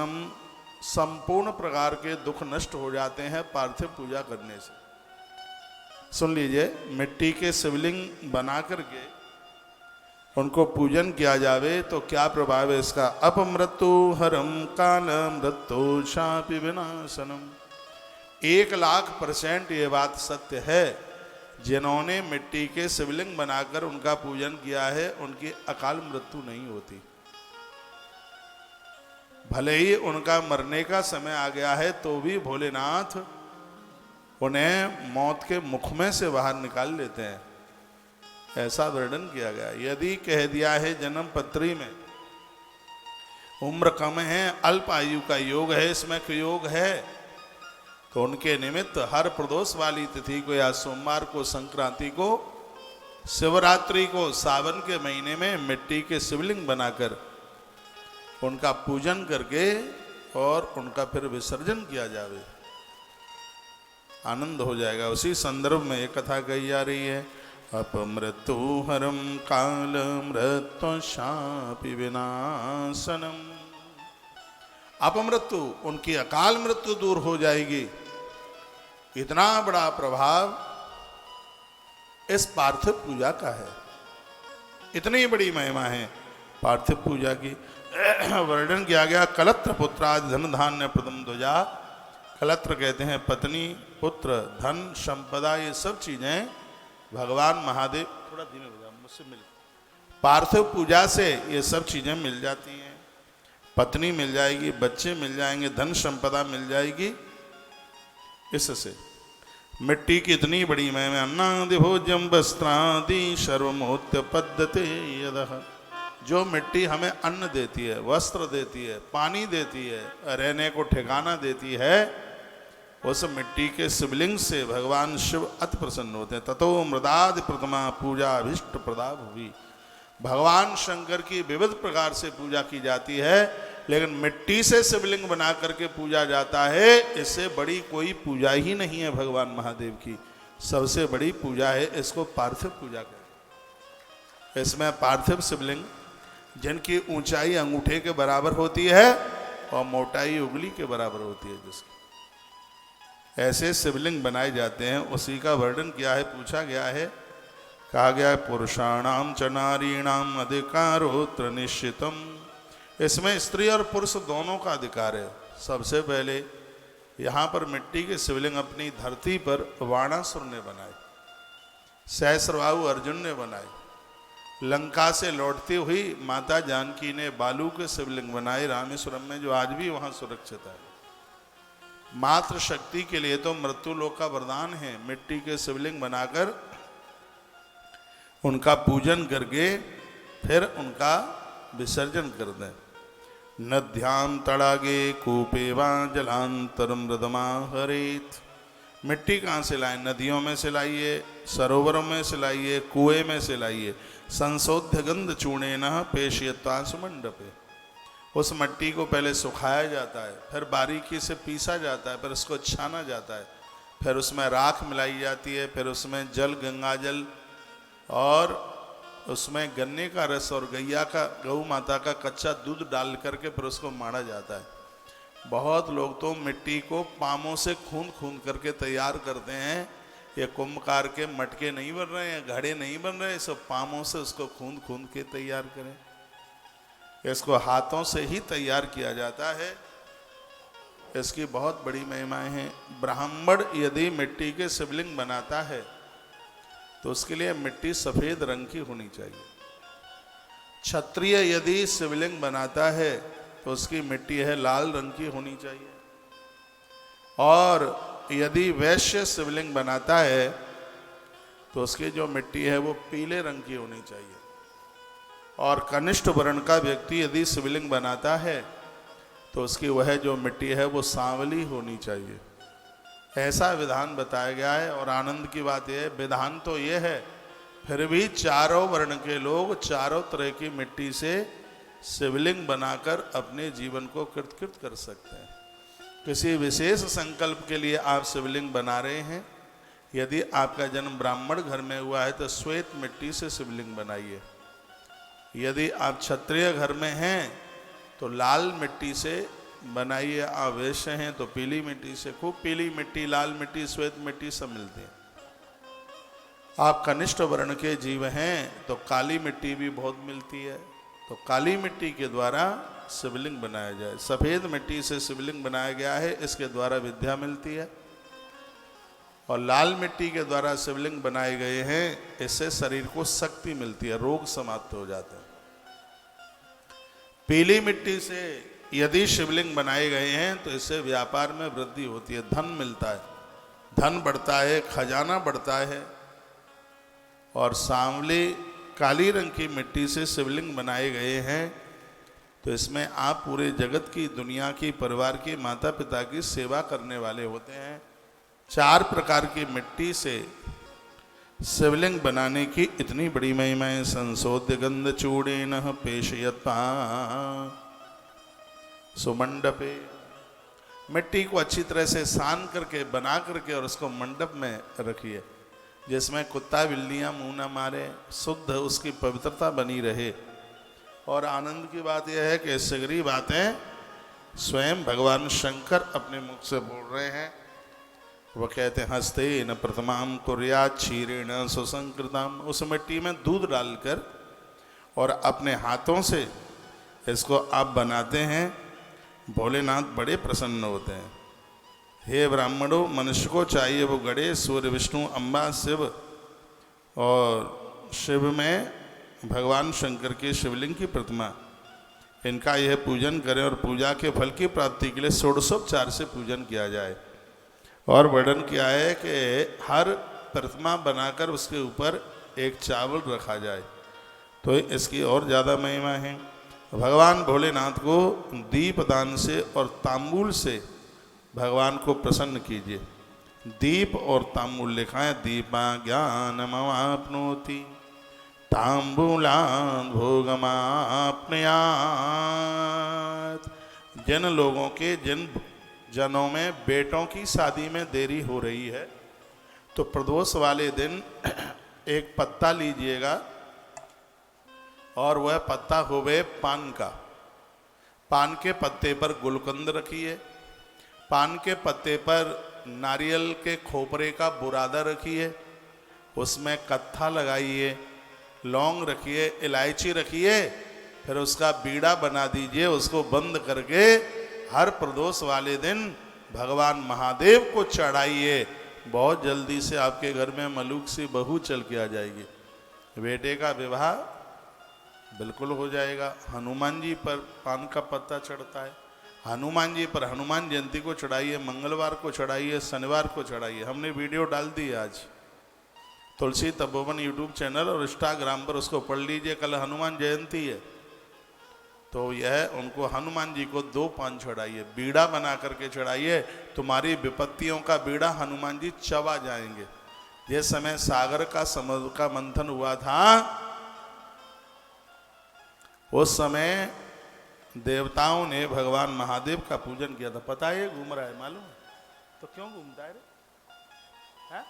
हम संपूर्ण प्रकार के दुख नष्ट हो जाते हैं पार्थिव पूजा करने से। सुन लीजिए, मिट्टी के शिवलिंग बना करके उनको पूजन किया जावे तो क्या प्रभाव है इसका। अपमृत्यु हरम काल मृत्यु शापि विनाशनम। 1,00,000% ये बात सत्य है। जिन्होंने मिट्टी के शिवलिंग बनाकर उनका पूजन किया है उनकी अकाल मृत्यु नहीं होती। भले ही उनका मरने का समय आ गया है तो भी भोलेनाथ उन्हें मौत के मुख में से बाहर निकाल लेते हैं, ऐसा वर्णन किया गया। यदि कह दिया है जन्म पत्री में उम्र कम है, अल्प आयु का योग है, इसमें योग है, तो उनके निमित्त हर प्रदोष वाली तिथि को या सोमवार को, संक्रांति को, शिवरात्रि को, सावन के महीने में मिट्टी के शिवलिंग बनाकर उनका पूजन करके और उनका फिर विसर्जन किया जावे, आनंद हो जाएगा। उसी संदर्भ में एक कथा कही जा रही है। अपमृत्यु हरम काल मृत्यु शापि विनाशनम। अपमृत्यु, उनकी अकाल मृत्यु दूर हो जाएगी। इतना बड़ा प्रभाव इस पार्थिव पूजा का है, इतनी बड़ी महिमा है पार्थिव पूजा की। वर्णन किया गया। कलत्र पुत्रादि धन धान्य प्रथम ध्वजा। कलत्र कहते हैं पत्नी, पुत्र, धन, संपदा, ये सब चीजें भगवान महादेव, थोड़ा धीमे हो जाओ मुझसे मिल, पार्थिव पूजा से ये सब चीजें मिल जाती हैं। पत्नी मिल जाएगी, बच्चे मिल जाएंगे, धन संपदा मिल जाएगी। इससे मिट्टी की इतनी बड़ी महिमा। अन्नादि भोज्यम वस्त्रादि सर्वमोत्य पद्धते यदः। जो मिट्टी हमें अन्न देती है, वस्त्र देती है, पानी देती है, रहने को ठिकाना देती है, उस मिट्टी के शिवलिंग से भगवान शिव अति प्रसन्न होते हैं। ततो मृदादि प्रथमा पूजा अभिष्ट प्रदा हुई। भगवान शंकर की विविध प्रकार से पूजा की जाती है, लेकिन मिट्टी से शिवलिंग बना करके पूजा जाता है। इससे बड़ी कोई पूजा ही नहीं है भगवान महादेव की। सबसे बड़ी पूजा है, इसको पार्थिव पूजा कहते हैं। इसमें पार्थिव शिवलिंग जिनकी ऊंचाई अंगूठे के बराबर होती है और मोटाई उंगली के बराबर होती है, जिसकी ऐसे शिवलिंग बनाए जाते हैं। उसी का वर्णन किया है, पूछा गया है, कहा गया है पुरुषाणाम च नारीणाम अधिकारोत्र निश्चितम। इसमें स्त्री और पुरुष दोनों का अधिकार है। सबसे पहले यहाँ पर मिट्टी के शिवलिंग अपनी धरती पर वाणासुर ने बनाए, सहस्रबाहु अर्जुन ने बनाए। लंका से लौटती हुई माता जानकी ने बालू के शिवलिंग बनाए रामेश्वरम में, जो आज भी वहाँ सुरक्षित है। मात्र शक्ति के लिए तो मृत्यु लोक का वरदान है। मिट्टी के शिवलिंग बनाकर उनका पूजन करके फिर उनका विसर्जन कर दें। नद्याम तड़ागे कूपे वा जलांतर मृदमा हरेत। मिट्टी कहाँ से लाए? नदियों में से लाइए, सरोवरों में से लाइए, कुएं में से लाइए। संशोध्य गंध चूणे न पेशयता सुमंडपे। उस मिट्टी को पहले सुखाया जाता है, फिर बारीकी से पीसा जाता है, फिर उसको छाना जाता है, फिर उसमें राख मिलाई जाती है, फिर उसमें जल, गंगा जल और उसमें गन्ने का रस और गैया का, गौ माता का कच्चा दूध डाल करके फिर उसको माड़ा जाता है। बहुत लोग तो मिट्टी को पामों से खूंद खूंद करके तैयार करते हैं। ये कुंभकार के मटके नहीं बन रहे हैं, घड़े नहीं बन रहे, सब पामों से उसको खूंद खूंद के तैयार करें। इसको हाथों से ही तैयार किया जाता है। इसकी बहुत बड़ी महिमाएं हैं। ब्राह्मण यदि मिट्टी के शिवलिंग बनाता है तो उसके लिए मिट्टी सफेद रंग की होनी चाहिए। क्षत्रिय यदि शिवलिंग बनाता है तो उसकी मिट्टी है लाल रंग की होनी चाहिए। और यदि वैश्य शिवलिंग बनाता है तो उसकी जो मिट्टी है वो पीले रंग की होनी चाहिए। और कनिष्ठ वर्ण का व्यक्ति यदि शिवलिंग बनाता है तो उसकी वह जो मिट्टी है वो सांवली होनी चाहिए। ऐसा विधान बताया गया है। और आनंद की बात यह है, विधान तो ये है, फिर भी चारों वर्ण के लोग चारों तरह की मिट्टी से शिवलिंग बनाकर अपने जीवन को कृतकृत कर सकते हैं। किसी विशेष संकल्प के लिए आप शिवलिंग बना रहे हैं, यदि आपका जन्म ब्राह्मण घर में हुआ है तो श्वेत मिट्टी से शिवलिंग बनाइए। यदि आप क्षत्रिय घर में हैं तो लाल मिट्टी से बनाइए। आवश्य हैं तो पीली मिट्टी से, खूब पीली मिट्टी, लाल मिट्टी, श्वेत मिट्टी सब मिलती है। आप कनिष्ठ वर्ण के जीव हैं तो काली मिट्टी भी बहुत मिलती है, तो काली मिट्टी के द्वारा शिवलिंग बनाया जाए। सफ़ेद मिट्टी से शिवलिंग बनाया गया है, इसके द्वारा विद्या मिलती है। और लाल मिट्टी के द्वारा शिवलिंग बनाए गए हैं, इससे शरीर को शक्ति मिलती है, रोग समाप्त हो जाते हैं। पीली मिट्टी से यदि शिवलिंग बनाए गए हैं तो इससे व्यापार में वृद्धि होती है, धन मिलता है, धन बढ़ता है, खजाना बढ़ता है। और सांवली काली रंग की मिट्टी से शिवलिंग बनाए गए हैं तो इसमें आप पूरे जगत की, दुनिया की, परिवार की, माता पिता की सेवा करने वाले होते हैं। 4 प्रकार की मिट्टी से शिवलिंग बनाने की इतनी बड़ी महिमा है। संशोध्य गंध चूड़ेन पेशयत्वा सुमंडपे, मिट्टी को अच्छी तरह से सान करके, बना करके और उसको मंडप में रखिए, जिसमें कुत्ता बिल्लियां मुंह न मारे, शुद्ध उसकी पवित्रता बनी रहे। और आनंद की बात यह है कि सगरी बातें स्वयं भगवान शंकर अपने मुख से बोल रहे हैं। वो कहते हैं हस्ते न प्रथमाम कुर्या क्षीरेण सुसंकृताम, उस मिट्टी में दूध डालकर और अपने हाथों से इसको आप बनाते हैं। भोलेनाथ बड़े प्रसन्न होते हैं। हे ब्राह्मणों, मनुष्य को चाहिए वो गणेश, सूर्य, विष्णु, अम्बा, शिव, और शिव में भगवान शंकर की शिवलिंग की प्रतिमा, इनका यह पूजन करें और पूजा के फल की प्राप्ति के लिए षोडशोपचार से पूजन किया जाए। और वर्णन किया है कि हर प्रतिमा बनाकर उसके ऊपर एक चावल रखा जाए, तो इसकी और ज़्यादा महिमा है। भगवान भोलेनाथ को दीपदान से और तांबूल से भगवान को प्रसन्न कीजिए। दीप और तांबूल लिखा है, दीपा ज्ञानमवाप्नोति तांबूलान् भोगमाप्नुयात्। जिन लोगों के, जिन जनों में बेटों की शादी में देरी हो रही है तो प्रदोष वाले दिन एक पत्ता लीजिएगा और वह पत्ता होवे पान का। पान के पत्ते पर गुलकंद रखिए, पान के पत्ते पर नारियल के खोपरे का बुरादा रखिए, उसमें कत्था लगाइए, लौंग रखिए, इलायची रखिए, फिर उसका बीड़ा बना दीजिए। उसको बंद करके हर प्रदोष वाले दिन भगवान महादेव को चढ़ाइए। बहुत जल्दी से आपके घर में मलूक सी बहू चल के आ जाएगी, बेटे का विवाह बिल्कुल हो जाएगा। हनुमान जी पर पान का पत्ता चढ़ता है, हनुमान जी पर हनुमान जयंती को चढ़ाइए, मंगलवार को चढ़ाइए, शनिवार को चढ़ाइए। हमने वीडियो डाल दी है आज तुलसी तपोवन यूट्यूब चैनल और इंस्टाग्राम पर, उसको पढ़ लीजिए। कल हनुमान जयंती है तो यह उनको हनुमान जी को 2 पान चढ़ाइए, बीड़ा बना करके चढ़ाइए। तुम्हारी विपत्तियों का बीड़ा हनुमान जी चबा जाएंगे। जिस समय सागर का समुद्र का मंथन हुआ था उस समय देवताओं ने भगवान महादेव का पूजन किया था। पता है ये घूम रहा है, मालूम है? तो क्यों घूमता है रे? है?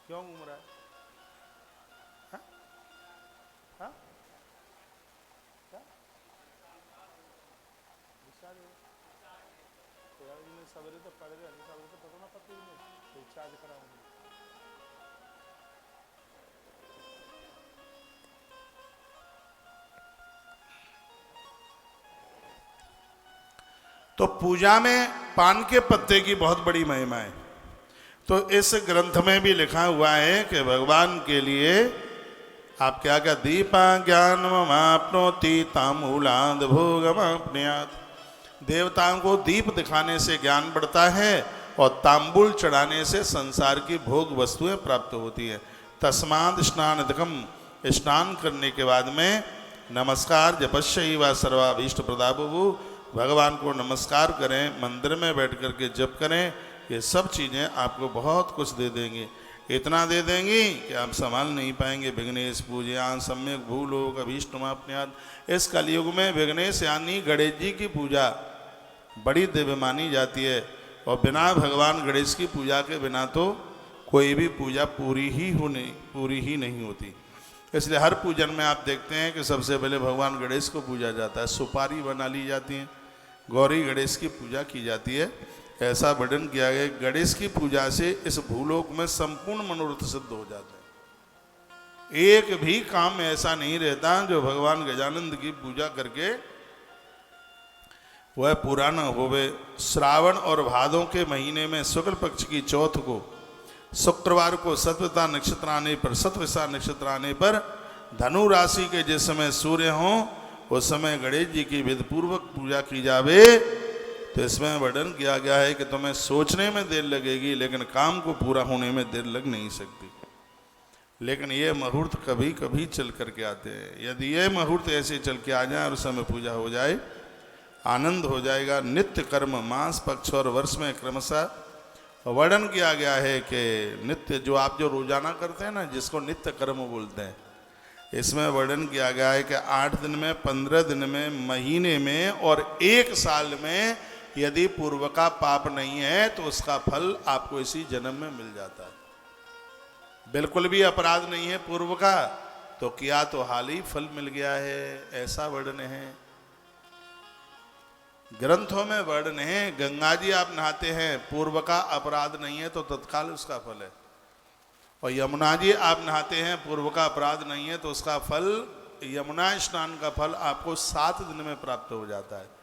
क्यों घूम रहा है? सवेरे तो पड़ गया, सवेरे तो पता ना पत्ती में रिचार्ज कराऊंगी। तो पूजा में पान के पत्ते की बहुत बड़ी महिमा है। तो इस ग्रंथ में भी लिखा हुआ है कि भगवान के लिए आप क्या क्या, दीपा ज्ञानमवाप्नोति ताम्बूलाद् भोगमाप्नुयात्। देवताओं को दीप दिखाने से ज्ञान बढ़ता है और तांबुल चढ़ाने से संसार की भोग वस्तुएं प्राप्त होती हैं। तस्माद् स्नानादिकम, स्नान करने के बाद में नमस्कार जपस्यैव सर्वाभीष्ट प्रदाभुः, भगवान को नमस्कार करें, मंदिर में बैठ कर के जप करें। ये सब चीज़ें आपको बहुत कुछ दे देंगे। इतना दे देंगी कि आप संभाल नहीं पाएंगे। विघ्नेश पूजयान सम्यक भूलोक अभीष्टमाप्नुयात्। इस कलयुग में विघ्नेश यानी गणेश जी की पूजा बड़ी दिव्य मानी जाती है, और बिना भगवान गणेश की पूजा के बिना तो कोई भी पूजा पूरी ही नहीं होती। इसलिए हर पूजन में आप देखते हैं कि सबसे पहले भगवान गणेश को पूजा जाता है, सुपारी बना ली जाती है, गौरी गणेश की पूजा की जाती है। ऐसा वर्णन किया गया, गणेश की पूजा से इस भूलोक में संपूर्ण मनोरथ सिद्ध हो जाते हैं। एक भी काम ऐसा नहीं रहता जो भगवान गजानंद की पूजा करके वह पूरा न होवे। श्रावण और भादों के महीने में शुक्ल पक्ष की चौथ को, शुक्रवार को सत्वता नक्षत्र आने पर, सत्वसा नक्षत्र आने पर धनु राशि के जिस समय सूर्य हों उस समय गणेश जी की विधिपूर्वक पूजा की जावे। तो इसमें वर्णन किया गया है कि तुम्हें सोचने में देर लगेगी लेकिन काम को पूरा होने में देर लग नहीं सकती। लेकिन ये मुहूर्त कभी कभी चल करके आते हैं। यदि ये मुहूर्त ऐसे चल के आ जाए और उस समय पूजा हो जाए, आनंद हो जाएगा। नित्य कर्म मास पक्ष और वर्ष में क्रमशः वर्णन किया गया है कि नित्य जो आप जो रोजाना करते हैं ना, जिसको नित्य कर्म बोलते हैं, इसमें वर्णन किया गया है कि 8 दिन में, 15 दिन में, महीने में और 1 साल में यदि पूर्व का पाप नहीं है तो उसका फल आपको इसी जन्म में मिल जाता है। बिल्कुल भी अपराध नहीं है पूर्व का तो किया तो हाल ही फल मिल गया है, ऐसा वर्णन है। ग्रंथों में वर्णन है, गंगा जी आप नहाते हैं, पूर्व का अपराध नहीं है तो तत्काल उसका फल है। और यमुना जी आप नहाते हैं, पूर्व का अपराध नहीं है तो उसका फल, यमुना स्नान का फल आपको 7 दिन में प्राप्त हो जाता है।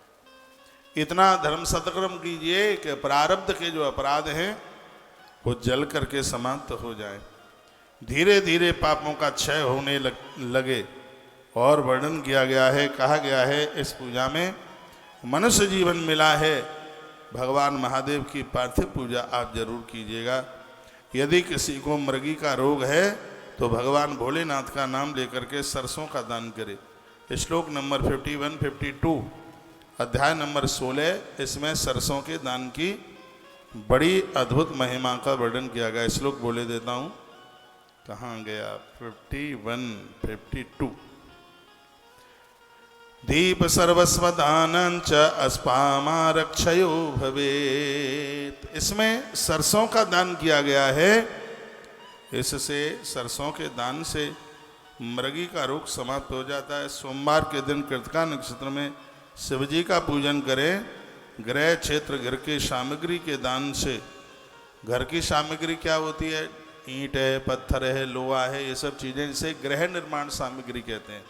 इतना धर्म सत्कर्म कीजिए कि प्रारब्ध के जो अपराध हैं वो जल करके समाप्त हो जाए, धीरे धीरे पापों का क्षय होने लगे। और वर्णन किया गया है, कहा गया है इस पूजा में मनुष्य जीवन मिला है, भगवान महादेव की पार्थिव पूजा आप जरूर कीजिएगा। यदि किसी को मृगी का रोग है तो भगवान भोलेनाथ का नाम लेकर के सरसों का दान करे। श्लोक नंबर 51, 52, अध्याय नंबर 16, इसमें सरसों के दान की बड़ी अद्भुत महिमा का वर्णन किया गया। श्लोक बोले देता हूँ, कहाँ गया, 51, 52। दीप सर्वस्वदानंच अस्पामारक्षयो भवेत। इसमें सरसों का दान किया गया है। इससे सरसों के दान से मृगी का रोग समाप्त हो जाता है। सोमवार के दिन कृतिका नक्षत्र में शिव जी का पूजन करें। गृह क्षेत्र घर की सामग्री के दान से, घर की सामग्री क्या होती है, ईंट है, पत्थर है, लोहा है, ये सब चीज़ें जिसे गृह निर्माण सामग्री कहते हैं,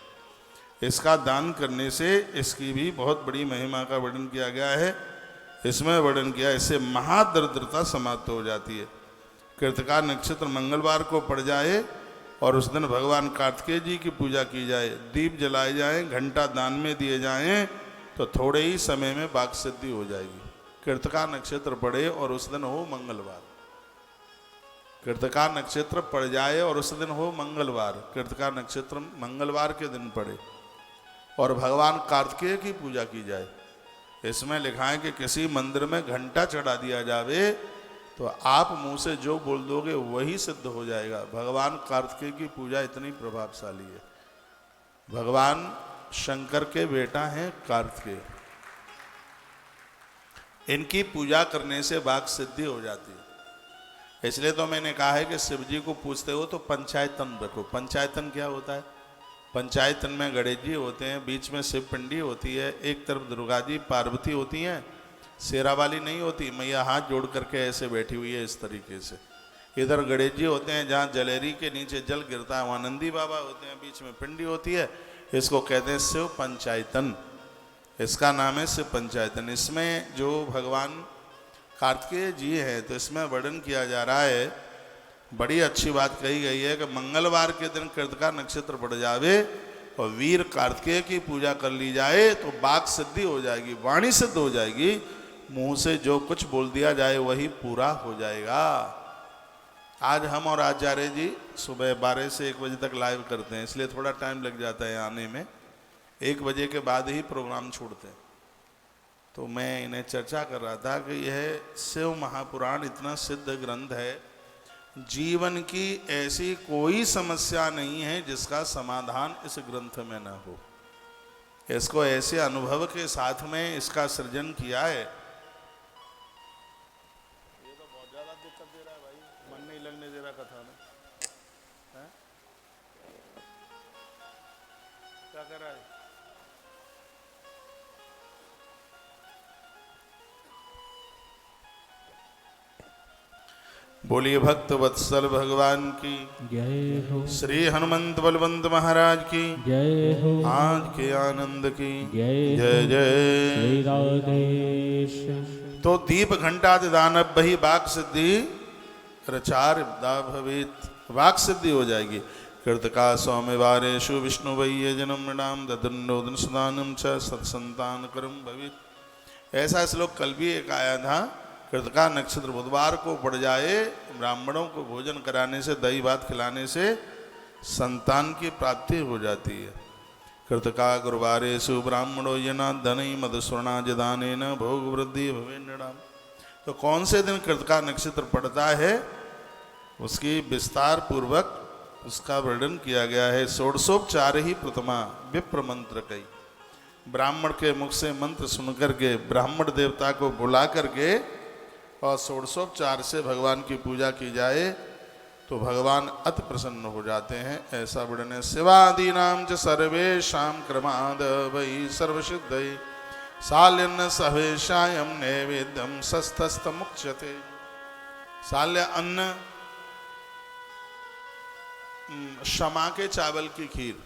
इसका दान करने से इसकी भी बहुत बड़ी महिमा का वर्णन किया गया है। इसमें वर्णन किया, इससे महादरिद्रता समाप्त हो जाती है। कृतिका नक्षत्र मंगलवार को पड़ जाए और उस दिन भगवान कार्तिकेय जी की पूजा की जाए, दीप जलाए जाएं, घंटा दान में दिए जाएं तो थोड़े ही समय में वाक सिद्धि हो जाएगी। कृतिका नक्षत्र पड़े और उस दिन हो मंगलवार, कृतिका नक्षत्र पड़ जाए और उस दिन हो मंगलवार, कृतिका नक्षत्र मंगलवार के दिन पड़े और भगवान कार्तिकेय की पूजा की जाए। इसमें लिखा है कि किसी मंदिर में घंटा चढ़ा दिया जावे तो आप मुंह से जो बोल दोगे वही सिद्ध हो जाएगा। भगवान कार्तिकेय की पूजा इतनी प्रभावशाली है। भगवान शंकर के बेटा हैं कार्तिकेय, इनकी पूजा करने से वाक सिद्धि हो जाती है। इसलिए तो मैंने कहा है कि शिव जी को पूछते हो तो पंचायतन रखो। पंचायतन क्या होता है, पंचायतन में गणेश जी होते हैं, बीच में शिव पिंडी होती है, एक तरफ दुर्गा जी पार्वती होती हैं, शेरा वाली नहीं होती, मैया हाथ जोड़ करके ऐसे बैठी हुई है इस तरीके से। इधर गणेश जी होते हैं, जहाँ जलेरी के नीचे जल गिरता है वहाँ नंदी बाबा होते हैं, बीच में पिंडी होती है। इसको कहते हैं शिव पंचायतन, इसका नाम है शिव पंचायतन। इसमें जो भगवान कार्तिकेय जी हैं तो इसमें वर्णन किया जा रहा है, बड़ी अच्छी बात कही गई है कि मंगलवार के दिन कृतिका नक्षत्र पड़ जावे और वीर कार्तिकेय की पूजा कर ली जाए तो वाक सिद्धि हो जाएगी, वाणी सिद्ध हो जाएगी, मुंह से जो कुछ बोल दिया जाए वही पूरा हो जाएगा। आज हम और आचार्य जी सुबह 12 से 1 बजे तक लाइव करते हैं, इसलिए थोड़ा टाइम लग जाता है आने में, 1 बजे के बाद ही प्रोग्राम छोड़ते हैं। तो मैं इन्हें चर्चा कर रहा था कि यह शिव महापुराण इतना सिद्ध ग्रंथ है, जीवन की ऐसी कोई समस्या नहीं है जिसका समाधान इस ग्रंथ में न हो। इसको ऐसे अनुभव के साथ में इसका सृजन किया है। ये तो बहुत ज्यादा दिक्कत दे रहा है भाई, मन नहीं लगने दे रहा कथा में। है? क्या कर रहा है? बोलिए भक्त वत्सल भगवान की जय हो। श्री हनुमंत बलवंत महाराज की जय हो। आज के आनंद की जय जय जय। श्री राधेश। तो दीप घंटादि दानव बही वाक सिद्धि रचार दा भवेत, वाक सिद्धि हो जाएगी। कृतका सौम्यवारेशु विष्णु वैय जन्म नाम ददंडोदन सदानम च सत्संतान करम भवेत। ऐसा श्लोक कल भी एक आया था। कृतका नक्षत्र बुधवार को पड़ जाए, ब्राह्मणों को भोजन कराने से, दही भात खिलाने से संतान की प्राप्ति हो जाती है। कृतका गुरुवारेषु ब्राह्मणो यना धनई मधुस्वर्णा जदानेन भोग वृद्धि भवे नृणाम। तो कौन से दिन कृतका नक्षत्र पड़ता है उसकी विस्तार पूर्वक उसका वर्णन किया गया है। षोडशोपचार ही प्रथमा विप्र मंत्र कई, ब्राह्मण के मुख से मंत्र सुनकर के ब्राह्मण देवता को बुला करके और षोडशोपचार से भगवान की पूजा की जाए तो भगवान अति प्रसन्न हो जाते हैं। ऐसा वर्णन शिवादीनाम च सर्वेषां क्रमाद वै सर्वसिद्धये साल्यन्न सवेशायं नैवेद्यं सस्तस्तमुच्यते। साल्य अन्न क्षमा के चावल की खीर,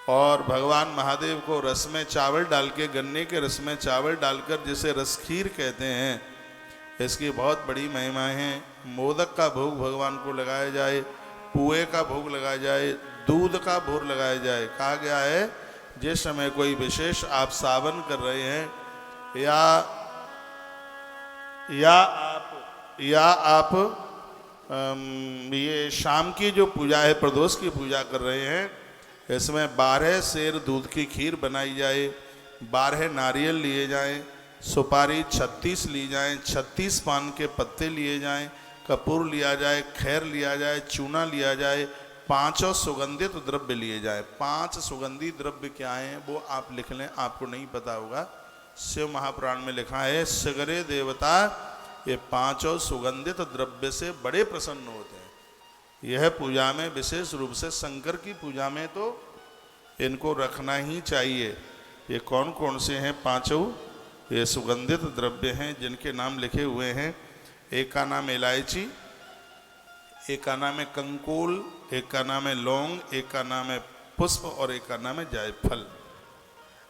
और भगवान महादेव को रस में चावल डाल के, गन्ने के रस में चावल डालकर जिसे रस खीर कहते हैं, इसकी बहुत बड़ी महिमा है। मोदक का भोग भगवान को लगाया जाए, पुए का भोग लगाया जाए, दूध का भोग लगाया जाए। कहा गया है जिस समय कोई विशेष आप सावन कर रहे हैं या आप ये शाम की जो पूजा है, प्रदोष की पूजा कर रहे हैं, इसमें 12 सेर दूध की खीर बनाई जाए, 12 नारियल लिए जाएं, सुपारी 36 ली जाएं, 36 पान के पत्ते लिए जाएं, कपूर लिया जाए, खैर लिया जाए, चूना लिया जाए, 5 सुगंधित द्रव्य लिए जाए। 5 सुगंधित द्रव्य क्या हैं वो आप लिख लें, आपको नहीं पता होगा। शिव महापुराण में लिखा है सगरे देवता ये 5 सुगंधित द्रव्य से बड़े प्रसन्न होते हैं। यह पूजा में विशेष रूप से शंकर की पूजा में तो इनको रखना ही चाहिए। ये कौन कौन से हैं 5? ये सुगंधित द्रव्य हैं जिनके नाम लिखे हुए हैं। एक का नाम इलायची, एक का नाम है कंकोल, एक का नाम है लौंग, एक का नाम है पुष्प और एक का नाम है जायफल।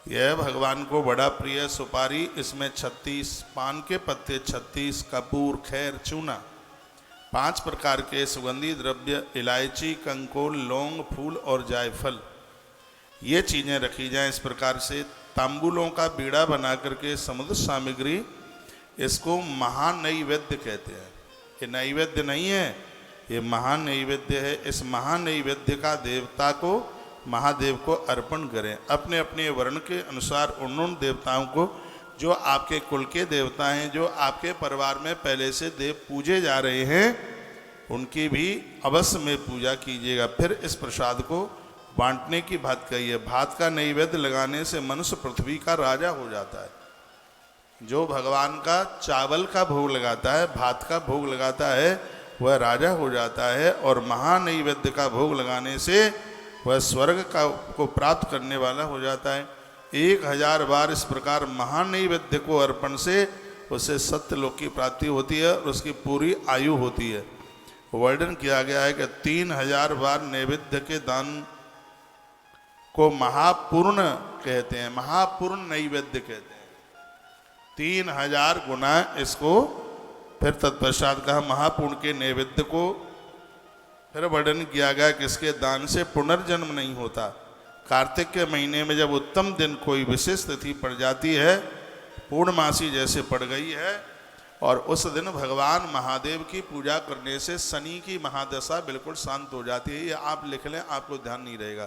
यह भगवान को बड़ा प्रिय सुपारी, इसमें 36 पान के पत्ते, 36 कपूर, खैर, चूना, 5 प्रकार के सुगंधी द्रव्य इलायची, कंकोल, लौंग, फूल और जायफल, ये चीज़ें रखी जाएं। इस प्रकार से तांबूलों का बीड़ा बना करके समुद्र सामग्री, इसको महानैवेद्य कहते हैं। ये नैवेद्य नहीं है, ये महानैवेद्य है। इस महानैवेद्य का देवता को, महादेव को अर्पण करें। अपने अपने वर्ण के अनुसार उन देवताओं को जो आपके कुल के देवता हैं, जो आपके परिवार में पहले से देव पूजे जा रहे हैं, उनकी भी अवश्य में पूजा कीजिएगा। फिर इस प्रसाद को बांटने की बात कही है। भात का नैवेद्य लगाने से मनुष्य पृथ्वी का राजा हो जाता है। जो भगवान का चावल का भोग लगाता है, भात का भोग लगाता है, वह राजा हो जाता है। और महानैवेद्य का भोग लगाने से वह स्वर्ग को प्राप्त करने वाला हो जाता है। 1000 बार इस प्रकार महानैवेद्य को अर्पण से उसे सत्यलोक की प्राप्ति होती है और उसकी पूरी आयु होती है। वर्णन किया गया है कि 3000 बार नैवेद्य के दान को महापूर्ण कहते हैं, महापूर्ण नैवेद्य कहते हैं। 3000 गुना इसको, फिर तत्पश्चात कहा महापूर्ण के नैवेद्य को। फिर वर्णन किया गया कि इसके दान से पुनर्जन्म नहीं होता। कार्तिक के महीने में जब उत्तम दिन कोई विशेष तिथि पड़ जाती है, पूर्णमासी जैसे पड़ गई है, और उस दिन भगवान महादेव की पूजा करने से शनि की महादशा बिल्कुल शांत हो जाती है। ये आप लिख लें, आपको ध्यान नहीं रहेगा।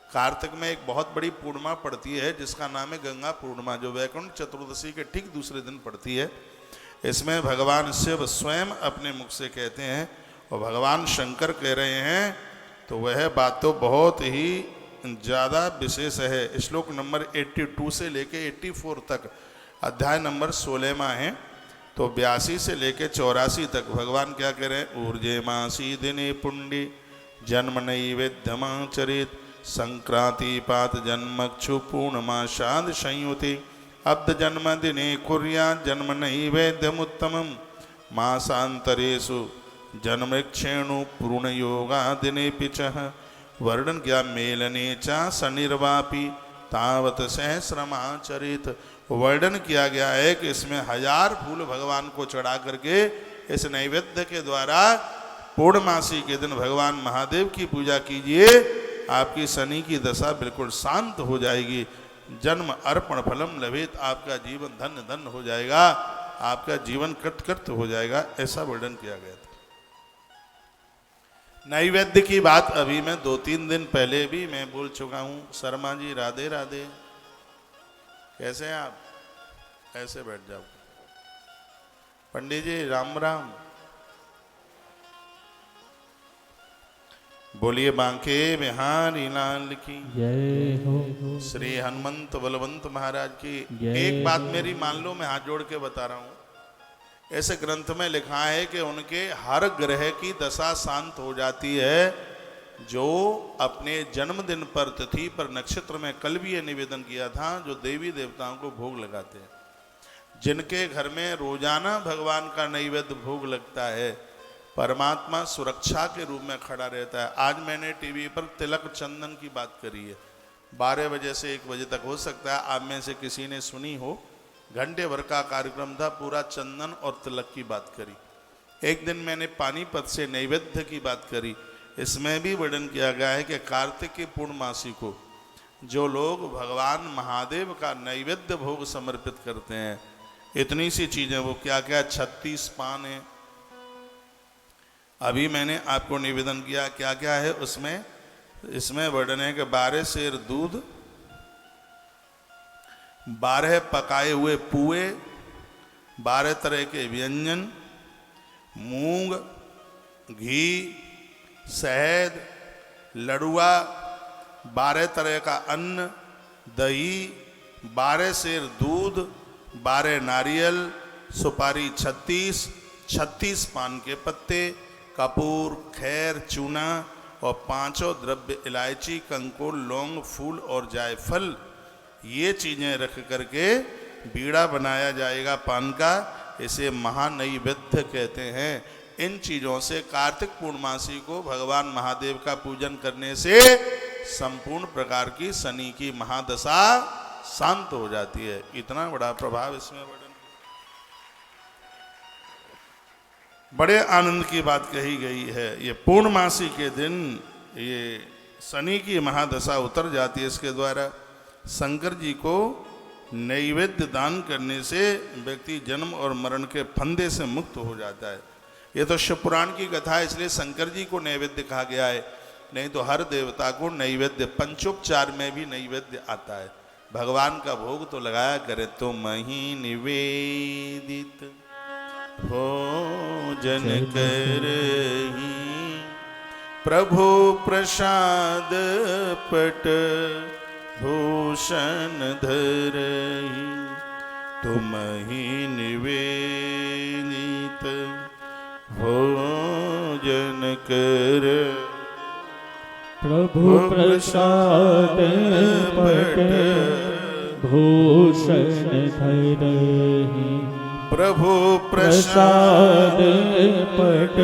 कार्तिक में एक बहुत बड़ी पूर्णिमा पड़ती है जिसका नाम है गंगा पूर्णिमा, जो वैकुंठ चतुर्दशी के ठीक दूसरे दिन पड़ती है। इसमें भगवान शिव स्वयं अपने मुख से कहते हैं और भगवान शंकर कह रहे हैं तो वह बात तो बहुत ही ज़्यादा विशेष है। श्लोक नंबर 82 से लेके 84 तक अध्याय नंबर 16वां है। तो 82 से लेके 84 तक भगवान क्या कह रहे हैं? ऊर्जे मासी दिने पुण्डी जन्म नैवेद्यमाचरित संक्रांति पात जन्मक्षु पूर्णमाशाद संयुति अब्द जन्म दिने कुर्या जन्म नैवेद्यमुत्तमम मासांतरेषु जन्मक्षेणु पूर्ण योगा दिने पिचः वर्णन क्या मेलने चा सनिर्वापी तावत सहस्रमाचरित। वर्णन किया गया है कि इसमें 1000 फूल भगवान को चढ़ा करके इस नैवेद्य के द्वारा पूर्णमासी के दिन भगवान महादेव की पूजा कीजिए, आपकी शनि की दशा बिल्कुल शांत हो जाएगी। जन्म अर्पण फलम लभेत, आपका जीवन धन्य धन्य हो जाएगा, आपका जीवन कृत हो जाएगा, ऐसा वर्णन किया गया था। नैवेद्य की बात अभी मैं 2-3 दिन पहले भी मैं बोल चुका हूं। शर्मा जी राधे राधे, कैसे हैं आप? ऐसे बैठ जाओ। पंडित जी राम राम। बोलिए बांके बिहारी लाल की जय हो। श्री हनुमंत बलवंत महाराज की। जय एक बात मेरी मान लो, मैं हाथ जोड़ के बता रहा हूं। ऐसे ग्रंथ में लिखा है कि उनके हर ग्रह की दशा शांत हो जाती है जो अपने जन्मदिन पर, तिथि पर, नक्षत्र में कल भी ये निवेदन किया था, जो देवी देवताओं को भोग लगाते हैं, जिनके घर में रोजाना भगवान का नैवेद्य भोग लगता है, परमात्मा सुरक्षा के रूप में खड़ा रहता है। आज मैंने टीवी पर तिलक चंदन की बात करी है, 12 बजे से 1 बजे तक, हो सकता है आप में से किसी ने सुनी हो। घंटे भर का कार्यक्रम था, पूरा चंदन और तिलक की बात करी। एक दिन मैंने पानीपत से नैवेद्य की बात करी। इसमें भी वर्णन किया गया है कि कार्तिक की पूर्णमासी को जो लोग भगवान महादेव का नैवेद्य भोग समर्पित करते हैं, इतनी सी चीजें, वो क्या क्या 36 पान है। अभी मैंने आपको निवेदन किया क्या क्या है उसमें। इसमें वर्णन है कि 12 सेर दूध, 12 पकाए हुए पुए, 12 तरह के व्यंजन, मूंग, घी, शहद, लड़ुआ, 12 तरह का अन्न, दही, 12 सेर दूध, 12 नारियल, सुपारी 36 पान के पत्ते, कपूर, खैर, चूना और 5 द्रव्य इलायची, कंकुल, लौंग, फूल और जायफल, ये चीजें रख करके बीड़ा बनाया जाएगा पान का। इसे महानैवेद्य कहते हैं। इन चीजों से कार्तिक पूर्णमासी को भगवान महादेव का पूजन करने से संपूर्ण प्रकार की शनि की महादशा शांत हो जाती है। इतना बड़ा प्रभाव इसमें वर्णन। बड़े आनंद की बात कही गई है। ये पूर्णमासी के दिन ये शनि की महादशा उतर जाती है। इसके द्वारा शंकर जी को नैवेद्य दान करने से व्यक्ति जन्म और मरण के फंदे से मुक्त हो जाता है। ये तो शिव पुराण की कथा है, इसलिए शंकर जी को नैवेद्य कहा गया है। नहीं तो हर देवता को नैवेद्य, पंचोपचार में भी नैवेद्य आता है। भगवान का भोग तो लगाया करे तो मही निवेदित भोजन करही, प्रभु प्रसाद पट भूषण धरही, तुमहि निवेदित भोजन कर। प्रभु प्रसाद पट भूषण धरहि, प्रभु प्रसाद पट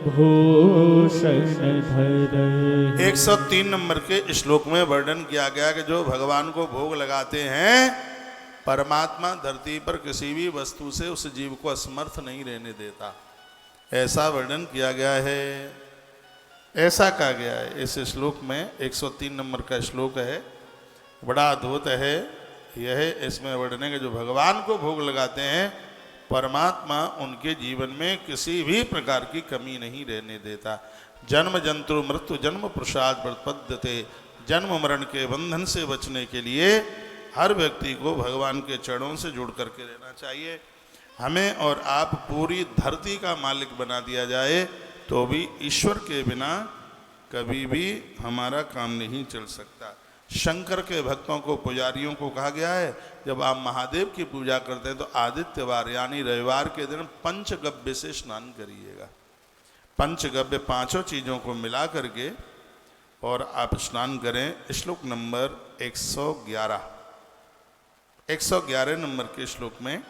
भूषण धरहि। 103 नंबर के श्लोक में वर्णन किया गया कि जो भगवान को भोग लगाते हैं, परमात्मा धरती पर किसी भी वस्तु से उस जीव को असमर्थ नहीं रहने देता। ऐसा वर्णन किया गया है, ऐसा कहा गया है इस श्लोक में। 103 नंबर का श्लोक है, बड़ा अद्भुत है यह। इसमें वर्णन है कि जो भगवान को भोग लगाते हैं, परमात्मा उनके जीवन में किसी भी प्रकार की कमी नहीं रहने देता। जन्म जंतु मृत्यु जन्म प्रसाद प्रपद्यते, जन्म मरण के बंधन से बचने के लिए हर व्यक्ति को भगवान के चरणों से जुड़ करके रहना चाहिए। हमें और आप पूरी धरती का मालिक बना दिया जाए, तो भी ईश्वर के बिना कभी भी हमारा काम नहीं चल सकता। शंकर के भक्तों को, पुजारियों को कहा गया है, जब आप महादेव की पूजा करते हैं तो आदित्यवार यानी रविवार के दिन पंचगव्य से स्नान करिएगा। पंचगव्य पांचों चीजों को मिला करके और आप स्नान करें। श्लोक नंबर 111 नंबर के श्लोक में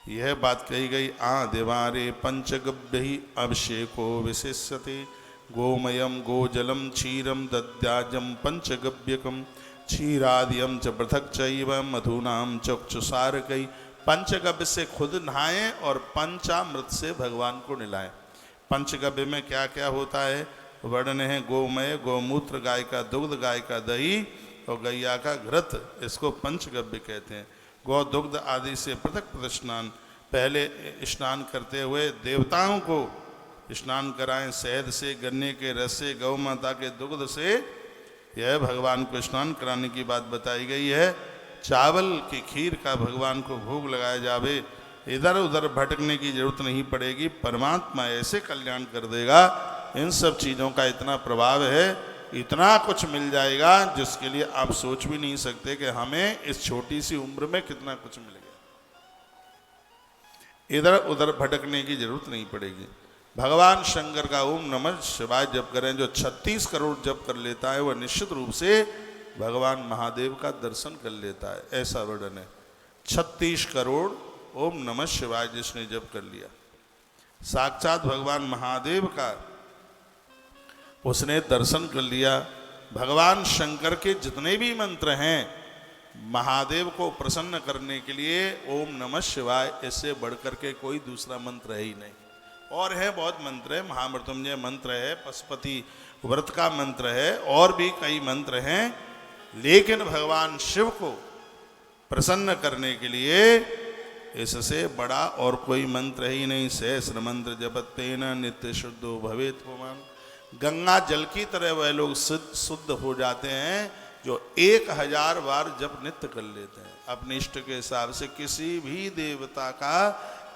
यह बात कही गई। आदिवारे पंचगव्य ही अभिषेको विशेष्यते गोमयम गोजलम क्षीरम दद्याजम पंचगव्यकम क्षीरादियम च पृथक चैव मधुनाम चक्षुसारकई। पंचगव्य से खुद नहाएं और पंचामृत से भगवान को नहलाएं। पंचगव्य में क्या क्या होता है वर्णन है। गोमय, गोमूत्र, गाय का दुग्ध, गाय का दही और गैया का घृत, इसको पंचगव्य कहते हैं। गौ दुग्ध आदि से पृथक पृथक स्नान। पहले स्नान करते हुए देवताओं को स्नान कराएं, शहद से, गन्ने के रस से, गौ माता के दुग्ध से। यह भगवान को स्नान कराने की बात बताई गई है। चावल की खीर का भगवान को भोग लगाया जावे। इधर उधर भटकने की जरूरत नहीं पड़ेगी, परमात्मा ऐसे कल्याण कर देगा। इन सब चीज़ों का इतना प्रभाव है, इतना कुछ मिल जाएगा जिसके लिए आप सोच भी नहीं सकते कि हमें इस छोटी सी उम्र में कितना कुछ मिल गया। इधर उधर भटकने की जरूरत नहीं पड़ेगी। भगवान शंकर का ओम नमः शिवाय जप करें, जो 36 करोड़ जप कर लेता है वह निश्चित रूप से भगवान महादेव का दर्शन कर लेता है, ऐसा वर्णन है। 36 करोड़ ओम नमः शिवाय जिसने जप कर लिया, साक्षात भगवान महादेव का उसने दर्शन कर लिया। भगवान शंकर के जितने भी मंत्र हैं महादेव को प्रसन्न करने के लिए ओम नमः शिवाय, इससे बढ़कर के कोई दूसरा मंत्र है ही नहीं। और है बहुत मंत्र है, महामृत्युंजय मंत्र है, पशुपति व्रत का मंत्र है, और भी कई मंत्र हैं, लेकिन भगवान शिव को प्रसन्न करने के लिए इससे बड़ा और कोई मंत्र ही नहीं। सहस्र मंत्र जपतेन नित्य शुद्धो भवेत पुमान। गंगा जल की तरह वह लोग शुद्ध हो जाते हैं जो 1000 बार जप नित्य कर लेते हैं। अपने इष्ट के हिसाब से किसी भी देवता का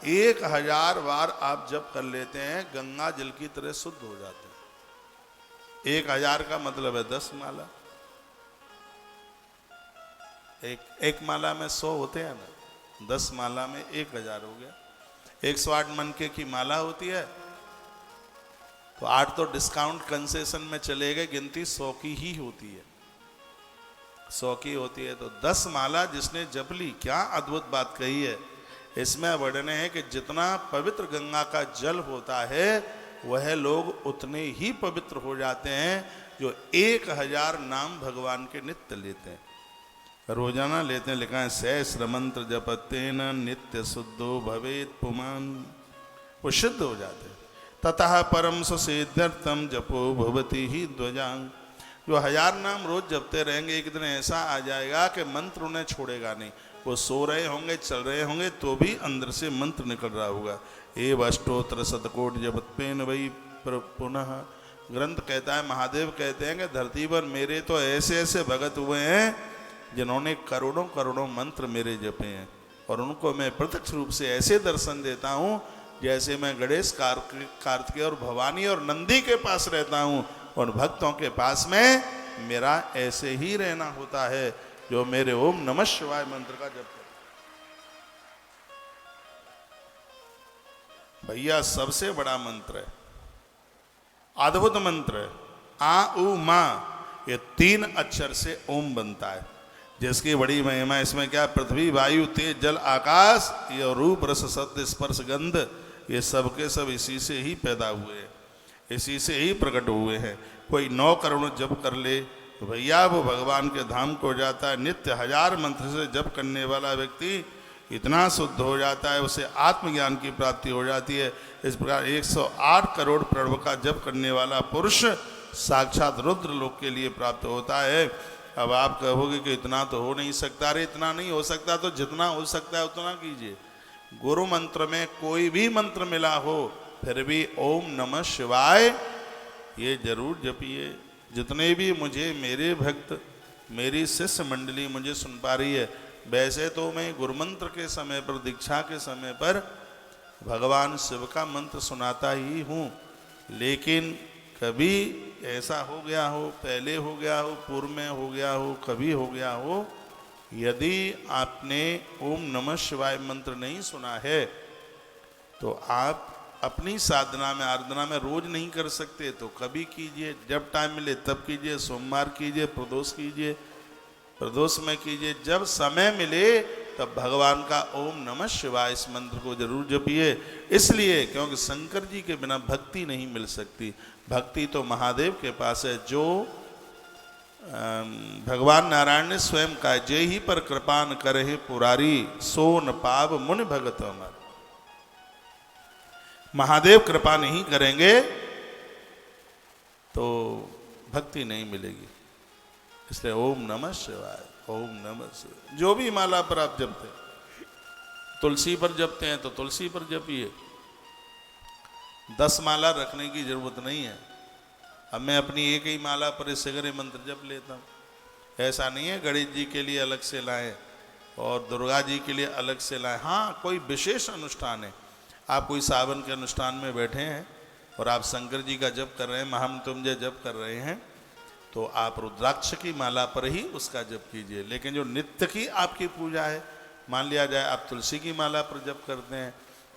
1000 बार आप जप कर लेते हैं, गंगा जल की तरह शुद्ध हो जाते हैं। 1000 का मतलब है 10 माला। एक माला में 100 होते हैं ना, 10 माला में 1000 हो गया। 108 मनके की माला होती है तो 8 तो डिस्काउंट कंसेशन में चले गए, गिनती 100 की ही होती है। 100 की होती है तो 10 माला जिसने जप ली, क्या अद्भुत बात कही है। इसमें वर्णन है कि जितना पवित्र गंगा का जल होता है वह लोग उतने ही पवित्र हो जाते हैं जो 1000 नाम भगवान के नित्य लेते हैं, रोजाना लेते हैं। लिखा है सहस्र मंत्र जपतेन नित्य शुद्धो भवेत पुमान, वो शुद्ध हो जाते हैं। ततः परम सुसिद्ध्यर्थम जपो भवति ही ध्वजांग। जो 1000 नाम रोज जपते रहेंगे, एक दिन ऐसा आ जाएगा कि मंत्र उन्हें छोड़ेगा नहीं। वो सो रहे होंगे, चल रहे होंगे, तो भी अंदर से मंत्र निकल रहा होगा। एव अष्टोत्र शतकोट जपतेन वही पुनः। ग्रंथ कहता है, महादेव कहते हैं कि धरती पर मेरे तो ऐसे ऐसे भगत हुए हैं जिन्होंने करोड़ों करोड़ों मंत्र मेरे जपे हैं, और उनको मैं प्रत्यक्ष रूप से ऐसे दर्शन देता हूँ जैसे मैं गणेश, कार्तिकेय और भवानी और नंदी के पास रहता हूँ। और भक्तों के पास में मेरा ऐसे ही रहना होता है जो मेरे ओम नमः शिवाय मंत्र का जप करते। भैया सबसे बड़ा मंत्र है, अद्भुत मंत्र है। आ उ मा, ये 3 अक्षर से ओम बनता है, जिसकी बड़ी महिमा। इसमें क्या, पृथ्वी वायु तेज जल आकाश, ये रूप रस सत्य स्पर्श गंध, ये सब के सब इसी से ही पैदा हुए हैं, इसी से ही प्रकट हुए हैं। कोई 9 करोड़ जप कर ले तो भैया वो भगवान के धाम को जाता है। नित्य 1000 मंत्र से जप करने वाला व्यक्ति इतना शुद्ध हो जाता है, उसे आत्मज्ञान की प्राप्ति हो जाती है। इस प्रकार 108 करोड़ प्रणव का जप करने वाला पुरुष साक्षात रुद्र लोक के लिए प्राप्त होता है। अब आप कहोगे कि इतना तो हो नहीं सकता। अरे इतना नहीं हो सकता तो जितना हो सकता है उतना कीजिए। गुरु मंत्र में कोई भी मंत्र मिला हो फिर भी ओम नमः शिवाय ये जरूर जपिए। जितने भी मुझे मेरे भक्त, मेरी शिष्य मंडली मुझे सुन पा रही है, वैसे तो मैं गुरु मंत्र के समय पर, दीक्षा के समय पर भगवान शिव का मंत्र सुनाता ही हूँ, लेकिन कभी ऐसा हो गया हो, पहले हो गया हो, पूर्व में हो गया हो, कभी हो गया हो, यदि आपने ओम नमः शिवाय मंत्र नहीं सुना है तो आप अपनी साधना में, आराधना में रोज नहीं कर सकते, तो कभी कीजिए, जब टाइम मिले तब कीजिए। सोमवार कीजिए, प्रदोष कीजिए, प्रदोष में कीजिए, जब समय मिले तब भगवान का ओम नमः शिवाय इस मंत्र को जरूर जपिए। इसलिए क्योंकि शंकर जी के बिना भक्ति नहीं मिल सकती। भक्ति तो महादेव के पास है, जो भगवान नारायण ने स्वयं कहा, जय ही पर कृपान करे पुरारी, सो न पाव मुनि भगत अमर। महादेव कृपा नहीं करेंगे तो भक्ति नहीं मिलेगी। इसलिए ओम नमः शिवाय, ओम नमः शिवाय। जो भी माला पर आप जपते, तुलसी पर जपते हैं तो तुलसी पर जपिए, 10 माला रखने की जरूरत नहीं है। अब मैं अपनी एक ही माला पर सगरे मंत्र जप लेता हूँ, ऐसा नहीं है गणेश जी के लिए अलग से लाएं और दुर्गा जी के लिए अलग से लाएं। हाँ, कोई विशेष अनुष्ठान है, आप कोई सावन के अनुष्ठान में बैठे हैं और आप शंकर जी का जप कर रहे हैं, महामृत्युंजय जप कर रहे हैं, तो आप रुद्राक्ष की माला पर ही उसका जप कीजिए। लेकिन जो नित्य की आपकी पूजा है, मान लिया जाए आप तुलसी की माला पर जप करते हैं,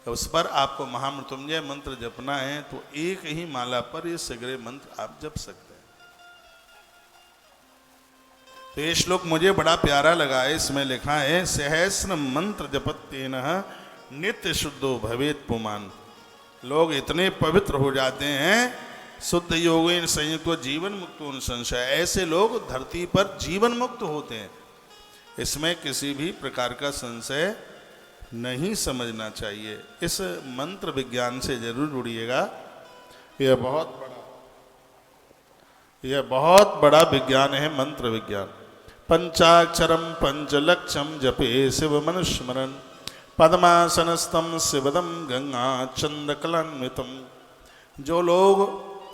तो उस पर आपको महामृत्युंजय मंत्र जपना है, तो एक ही माला पर ये सगरे मंत्र आप जप सकते हैं। तो ये श्लोक मुझे बड़ा प्यारा लगा है। इसमें लिखा है, सहस्र मंत्र जपत्येनः नित्य शुद्धो भवेत पुमान। लोग इतने पवित्र हो जाते हैं, शुद्ध योगेन संयुक्त जीवन मुक्त संशय। ऐसे लोग धरती पर जीवन मुक्त होते हैं, इसमें किसी भी प्रकार का संशय नहीं समझना चाहिए। इस मंत्र विज्ञान से जरूर जुड़िएगा, यह बहुत बड़ा विज्ञान है, मंत्र विज्ञान। पंचाक्षरम पंचलक्षम जपे शिव मनुस्मरण, पद्मासनस्थम शिवदम गंगा चंद्रकलान्वितम। जो लोग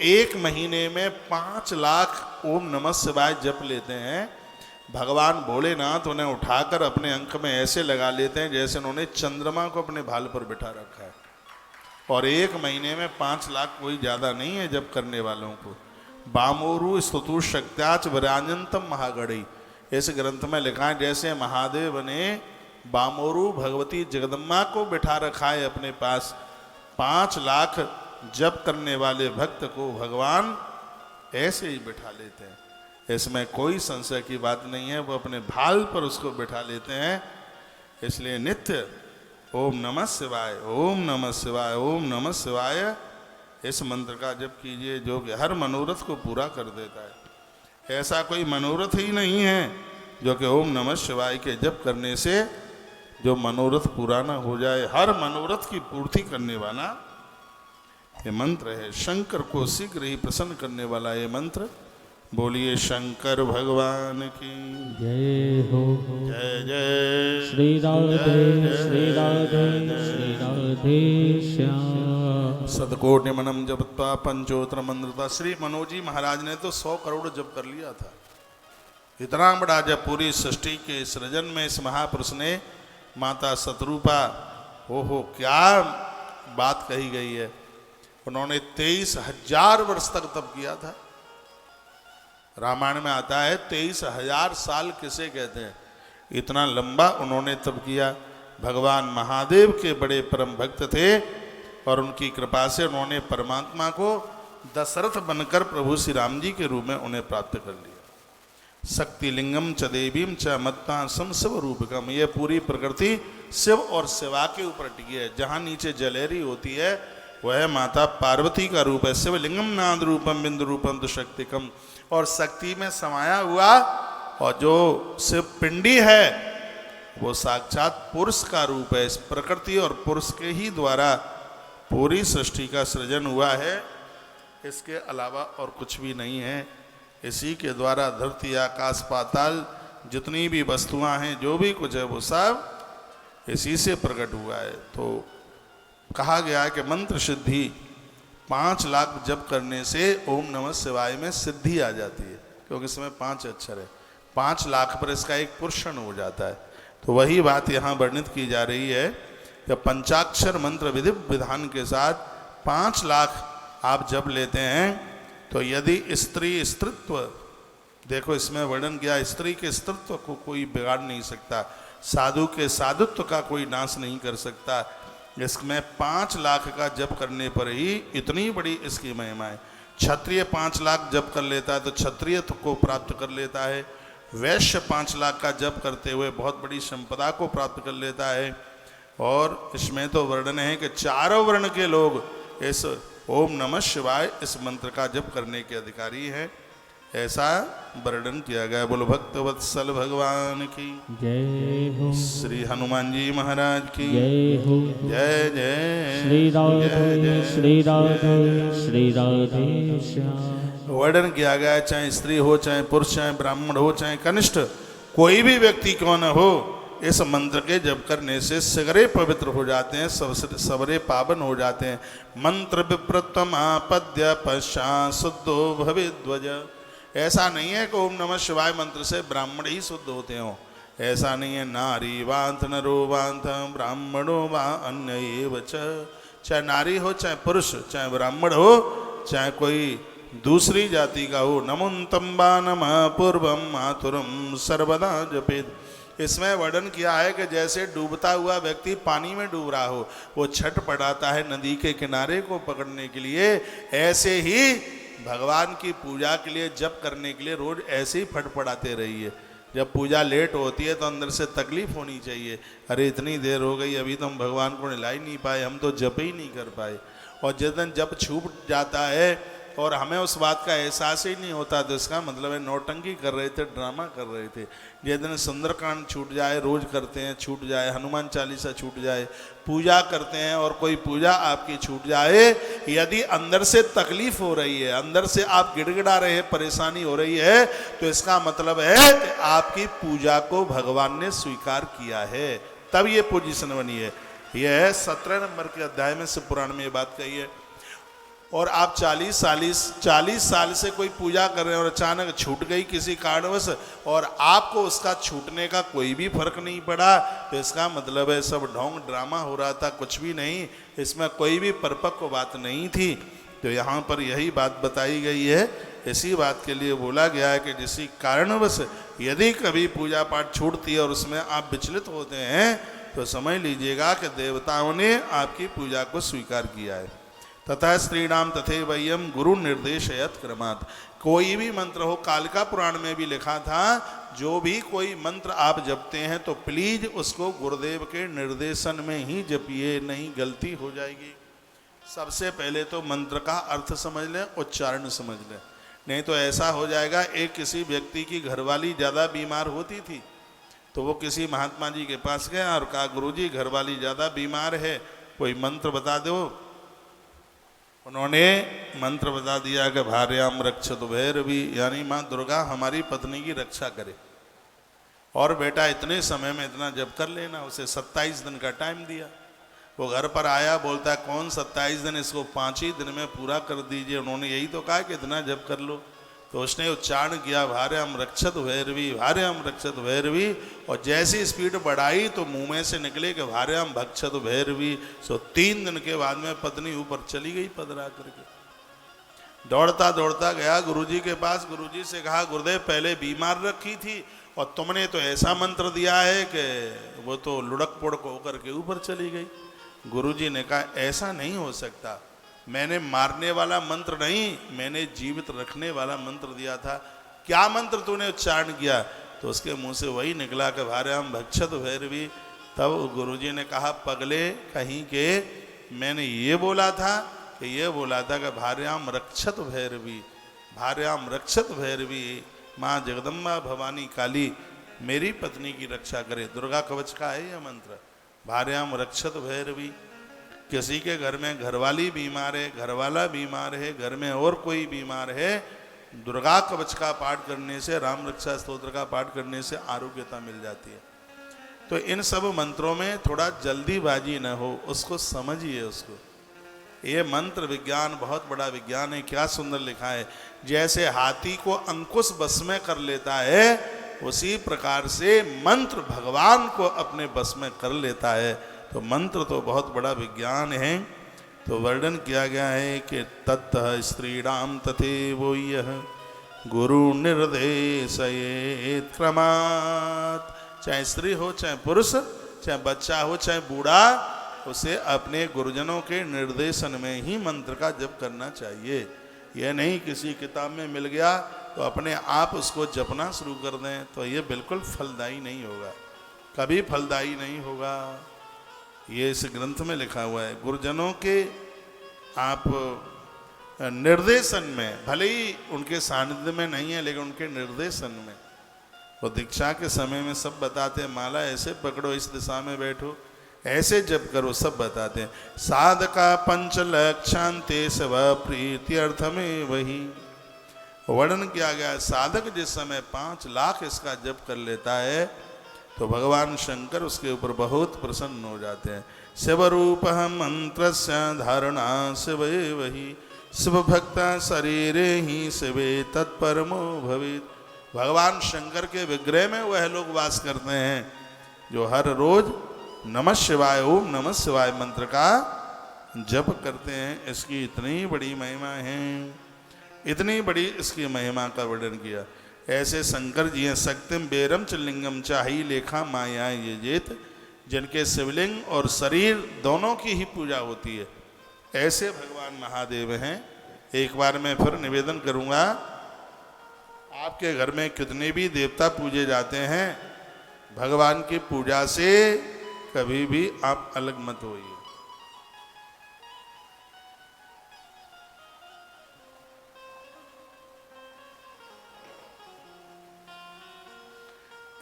1 महीने में 5 लाख ओम नमः शिवाय जप लेते हैं, भगवान भोलेनाथ उन्हें उठाकर अपने अंक में ऐसे लगा लेते हैं जैसे उन्होंने चंद्रमा को अपने भाल पर बिठा रखा है। और 1 महीने में 5 लाख कोई ज़्यादा नहीं है जप करने वालों को। बामोरु स्तुतु शक्त्याच वराजंतम महागढ़ी, इस ग्रंथ में लिखा है जैसे महादेव ने बामोरु भगवती जगदम्बा को बिठा रखा है अपने पास, 5 लाख जप करने वाले भक्त को भगवान ऐसे ही बिठा लेते हैं। इसमें कोई संशय की बात नहीं है, वो अपने भाल पर उसको बिठा लेते हैं। इसलिए नित्य ओम नमः शिवाय, ओम नमः शिवाय, ओम नमः शिवाय इस मंत्र का जप कीजिए, जो कि हर मनोरथ को पूरा कर देता है। ऐसा कोई मनोरथ ही नहीं है जो कि ओम नमः शिवाय के जप करने से जो मनोरथ पूरा ना हो जाए। हर मनोरथ की पूर्ति करने वाला ये मंत्र है, शंकर को शीघ्र ही प्रसन्न करने वाला ये मंत्र। बोलिए शंकर भगवान की जय हो। जय जय श्री राधे श्री राधे श्री राधे श्याम। सतकोटि मनम जपत्वा पंचोत्र मंत्रता। श्री मनोजी महाराज ने तो 100 करोड़ जप कर लिया था। इतना बड़ा जब पूरी सृष्टि के सृजन में इस महापुरुष ने माता शतरूपा, हो क्या बात कही गई है। उन्होंने 23,000 वर्ष तक तप किया था। रामायण में आता है 23,000 साल किसे कहते हैं, इतना लंबा उन्होंने तप किया। भगवान महादेव के बड़े परम भक्त थे और उनकी कृपा से उन्होंने परमात्मा को दशरथ बनकर प्रभु श्री राम जी के रूप में उन्हें प्राप्त कर लिया। शक्ति लिंगम च देवीम च मत्ता सम शिव रूपकम। यह पूरी प्रकृति शिव और शिवा के ऊपर टिकी है। जहाँ नीचे जलेरी होती है वह माता पार्वती का रूप है। शिवलिंगम नाद रूपम बिंदु रूपम तो शक्तिकम, और शक्ति में समाया हुआ और जो शिव पिंडी है वो साक्षात पुरुष का रूप है। इस प्रकृति और पुरुष के ही द्वारा पूरी सृष्टि का सृजन हुआ है, इसके अलावा और कुछ भी नहीं है। इसी के द्वारा धरती आकाश पाताल जितनी भी वस्तुएं हैं, जो भी कुछ है, वो सब इसी से प्रकट हुआ है। तो कहा गया है कि मंत्र सिद्धि 5 लाख जप करने से ओम नमः शिवाय में सिद्धि आ जाती है, क्योंकि इसमें 5 अक्षर है। 5 लाख पर इसका एक पुरुषण हो जाता है। तो वही बात यहाँ वर्णित की जा रही है कि पंचाक्षर मंत्र विधि विधान के साथ 5 लाख आप जब लेते हैं तो यदि स्त्री स्त्रीत्व, देखो इसमें वर्णन किया, स्त्री के स्त्रीत्व को कोई बिगाड़ नहीं सकता, साधु के साधुत्व का कोई नाश नहीं कर सकता। इसमें 5 लाख का जप करने पर ही इतनी बड़ी इसकी महिमा है। क्षत्रिय 5 लाख जप कर लेता है तो क्षत्रियत्व को प्राप्त कर लेता है। वैश्य 5 लाख का जप करते हुए बहुत बड़ी संपदा को प्राप्त कर लेता है। और इसमें तो वर्णन है कि चारों वर्ण के लोग इस ओम नमः शिवाय इस मंत्र का जप करने के अधिकारी हैं, ऐसा वर्णन किया गया। बोलो भक्त वत्सल भगवान की जय हो, श्री हनुमान जी महाराज की जय हो, जय जय श्री राधे श्री राधे श्री राधे श्याम। वर्णन किया गया, चाहे स्त्री हो, चाहे पुरुष, चाहे ब्राह्मण हो, चाहे कनिष्ठ, कोई भी व्यक्ति क्यों न हो, इस मंत्र के जप करने से सगरे पवित्र हो जाते हैं, सबरे पावन हो जाते हैं। मंत्र विप्रतमापद्य पश्चात शुद्धो भवेद्वज। ऐसा नहीं है कि ओम नमः शिवाय मंत्र से ब्राह्मण ही शुद्ध होते हो, ऐसा नहीं है। नारी वांत नरो वांत ब्राह्मणो वा अन्य एव च। चाहे नारी हो, चाहे पुरुष, चाहे ब्राह्मण हो, चाहे कोई दूसरी जाति का हो, नमुन्तम वा नमः पूर्वम मातुरम सर्वदा जपेत। इसमें वर्णन किया है कि जैसे डूबता हुआ व्यक्ति पानी में डूब रहा हो, वो छट पड़ाता है नदी के किनारे को पकड़ने के लिए, ऐसे ही भगवान की पूजा के लिए जप करने के लिए रोज ऐसे ही फटफड़ाते रहिए। जब पूजा लेट होती है तो अंदर से तकलीफ होनी चाहिए, अरे इतनी देर हो गई अभी तो हम भगवान को नहला ही नहीं पाए, हम तो जप ही नहीं कर पाए। और जिस दिन जप छूट जाता है और हमें उस बात का एहसास ही नहीं होता, तो इसका मतलब है नौटंकी कर रहे थे, ड्रामा कर रहे थे। जिस दिन सुंदरकांड छूट जाए, रोज करते हैं छूट जाए, हनुमान चालीसा छूट जाए, पूजा करते हैं और कोई पूजा आपकी छूट जाए, यदि अंदर से तकलीफ हो रही है, अंदर से आप गिड़गिड़ा रहे हैं, परेशानी हो रही है, तो इसका मतलब है कि आपकी पूजा को भगवान ने स्वीकार किया है, तब ये पोजीशन बनी है। यह 17 नंबर के अध्याय में शिव पुराण में ये बात कही है। और आप 40 साल से कोई पूजा कर रहे हैं और अचानक छूट गई किसी कारणवश, और आपको उसका छूटने का कोई भी फर्क नहीं पड़ा, तो इसका मतलब है सब ढोंग ड्रामा हो रहा था, कुछ भी नहीं, इसमें कोई भी परिपक्व बात नहीं थी। तो यहाँ पर यही बात बताई गई है, इसी बात के लिए बोला गया है कि जिसी कारणवश यदि कभी पूजा पाठ छूटती है और उसमें आप विचलित होते हैं, तो समझ लीजिएगा कि देवताओं ने आपकी पूजा को स्वीकार किया है। तथा स्त्रीणाम तथैवयम् गुरु निर्देशयत क्रमात्। कोई भी मंत्र हो, कालिका पुराण में भी लिखा था, जो भी कोई मंत्र आप जपते हैं तो प्लीज उसको गुरुदेव के निर्देशन में ही जपिए, नहीं गलती हो जाएगी। सबसे पहले तो मंत्र का अर्थ समझ लें, उच्चारण समझ लें, नहीं तो ऐसा हो जाएगा। एक किसी व्यक्ति की घरवाली ज़्यादा बीमार होती थी, तो वो किसी महात्मा जी के पास गया और कहा, गुरुजी घरवाली ज़्यादा बीमार है, कोई मंत्र बता दो। उन्होंने मंत्र बता दिया कि भार्याम रक्षत भैरवी, यानी माँ दुर्गा हमारी पत्नी की रक्षा करे, और बेटा इतने समय में इतना जप कर लेना। उसे 27 दिन का टाइम दिया। वो घर पर आया, बोलता है कौन 27 दिन, इसको 5 ही दिन में पूरा कर दीजिए। उन्होंने यही तो कहा कि इतना जप कर लो। तो उसने उच्चारण किया, भार्याम रक्षत भैरवी, भार्याम रक्षत भैरवी, और जैसी स्पीड बढ़ाई तो मुंह में से निकले कि भार्याम भक्षत भैरवी। सो 3 दिन के बाद में पत्नी ऊपर चली गई पधरा करके। दौड़ता दौड़ता गया गुरुजी के पास, गुरुजी से कहा, गुरुदेव पहले बीमार रखी थी और तुमने तो ऐसा मंत्र दिया है कि वो तो लुढ़क पुढ़क होकर के ऊपर चली गई। गुरुजी ने कहा, ऐसा नहीं हो सकता, मैंने मारने वाला मंत्र नहीं, मैंने जीवित रखने वाला मंत्र दिया था। क्या मंत्र तूने उच्चारण किया? तो उसके मुंह से वही निकला कि भार्याम भक्षत भैरवी। तब गुरुजी ने कहा, पगले कहीं के, मैंने ये बोला था कि भार्याम रक्षत भैरवी, भार्याम रक्षत भैरवी, माँ जगदम्बा भवानी काली मेरी पत्नी की रक्षा करे। दुर्गा कवच का है यह मंत्र, भार्याम रक्षत भैरवी। किसी के घर में घरवाली बीमार है, घरवाला बीमार है, घर में और कोई बीमार है, दुर्गा कवच का पाठ करने से, राम रक्षा स्तोत्र का पाठ करने से आरोग्यता मिल जाती है। तो इन सब मंत्रों में थोड़ा जल्दीबाजी न हो, उसको समझिए। उसको ये मंत्र विज्ञान बहुत बड़ा विज्ञान है। क्या सुंदर लिखा है, जैसे हाथी को अंकुश बस में कर लेता है, उसी प्रकार से मंत्र भगवान को अपने बस में कर लेता है। तो मंत्र तो बहुत बड़ा विज्ञान है। तो वर्णन किया गया है कि तत्तः स्त्रीणाम तथैवो यः गुरु निर्देशयेत् क्रमात्। चाहे स्त्री हो, चाहे पुरुष, चाहे बच्चा हो, चाहे बूढ़ा, उसे अपने गुरुजनों के निर्देशन में ही मंत्र का जप करना चाहिए। यह नहीं किसी किताब में मिल गया तो अपने आप उसको जपना शुरू कर दें, तो ये बिल्कुल फलदायी नहीं होगा, कभी फलदायी नहीं होगा। ये इस ग्रंथ में लिखा हुआ है। गुरुजनों के आप निर्देशन में, भले ही उनके सानिध्य में नहीं है, लेकिन उनके निर्देशन में, वो दीक्षा के समय में सब बताते हैं, माला ऐसे पकड़ो, इस दिशा में बैठो, ऐसे जप करो, सब बताते हैं। साधका पंच लक्षांते स्व प्रीति अर्थ में वही वर्णन किया गया है। साधक जिस समय 5 लाख इसका जप कर लेता है तो भगवान शंकर उसके ऊपर बहुत प्रसन्न हो जाते हैं। शिव रूप मंत्र धारणा शिव वही शिव भक्ता शरीरे ही शिवे तत्परमो भवेत्। भगवान शंकर के विग्रह में वह लोग वास करते हैं जो हर रोज नमः शिवाय, ओम नमः शिवाय मंत्र का जप करते हैं। इसकी इतनी बड़ी महिमा है, इतनी बड़ी इसकी महिमा का वर्णन किया। ऐसे शंकर जी हैं, शक्तिम बेरम च लिंगम चाही लेखा माया ये जेत, जिनके शिवलिंग और शरीर दोनों की ही पूजा होती है, ऐसे भगवान महादेव हैं। एक बार मैं फिर निवेदन करूंगा, आपके घर में कितने भी देवता पूजे जाते हैं, भगवान की पूजा से कभी भी आप अलग मत होइए।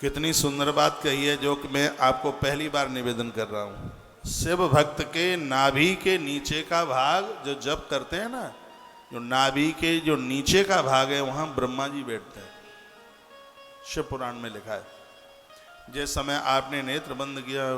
कितनी सुंदर बात कही है, जो कि मैं आपको पहली बार निवेदन कर रहा हूं। शिव भक्त के नाभि के नीचे का भाग जो जप करते हैं ना, जो नाभि के जो नीचे का भाग है, वहां ब्रह्मा जी बैठते हैं। शिव पुराण में लिखा है। जिस समय आपने नेत्र बंद किया,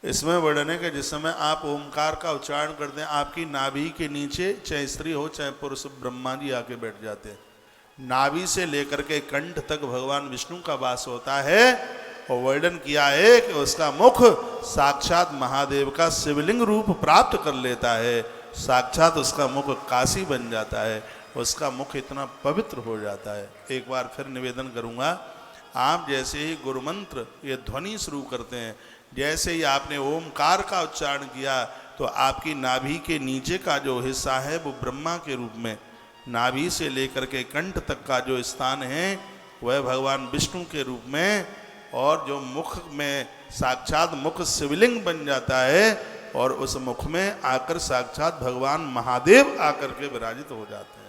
इसमें वर्णन है कि जिस समय आप ओमकार का उच्चारण करते हैं, आपकी नाभि के नीचे, चाहे स्त्री हो चाहे पुरुष, ब्रह्मा जी आके बैठ जाते हैं। नाभि से लेकर के कंठ तक भगवान विष्णु का वास होता है। और वर्णन किया है कि उसका मुख साक्षात महादेव का शिवलिंग रूप प्राप्त कर लेता है, साक्षात उसका मुख काशी बन जाता है, उसका मुख इतना पवित्र हो जाता है। एक बार फिर निवेदन करूंगा, आप जैसे ही गुरु मंत्र ये ध्वनि शुरू करते हैं, जैसे ही आपने ओमकार का उच्चारण किया, तो आपकी नाभि के नीचे का जो हिस्सा है वो ब्रह्मा के रूप में, नाभि से लेकर के कंठ तक का जो स्थान है वह भगवान विष्णु के रूप में, और जो मुख में साक्षात मुख शिवलिंग बन जाता है, और उस मुख में आकर साक्षात भगवान महादेव आकर के विराजित हो जाते हैं।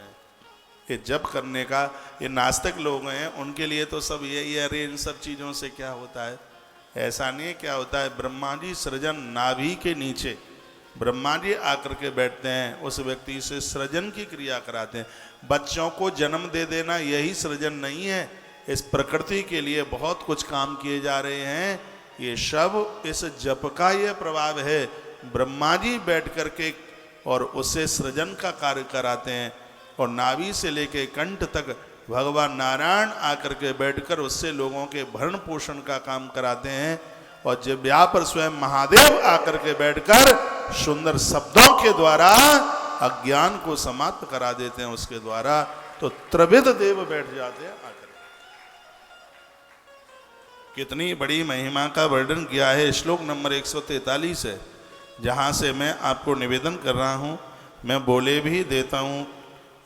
ये जप करने का, ये नास्तिक लोग हैं, उनके लिए तो सब यही है, अरे इन सब चीज़ों से क्या होता है। ऐसा नहीं है। क्या होता है, ब्रह्मा जी सृजन, नाभि के नीचे ब्रह्मा जी आकर के बैठते हैं, उस व्यक्ति से सृजन की क्रिया कराते हैं। बच्चों को जन्म दे देना यही सृजन नहीं है, इस प्रकृति के लिए बहुत कुछ काम किए जा रहे हैं। ये सब इस जप का ये प्रभाव है। ब्रह्मा जी बैठ करके और उससे सृजन का कार्य कराते हैं, और नाभि से लेके कंठ तक भगवान नारायण आकर के बैठकर उससे लोगों के भरण पोषण का काम कराते हैं। और जिह्वा पर स्वयं महादेव आकर के बैठकर सुंदर शब्दों के द्वारा अज्ञान को समाप्त करा देते हैं उसके द्वारा। तो त्रिविध देव बैठ जाते हैं आकर। कितनी बड़ी महिमा का वर्णन किया है। श्लोक नंबर 143 है, जहाँ से मैं आपको निवेदन कर रहा हूँ, मैं बोले भी देता हूँ।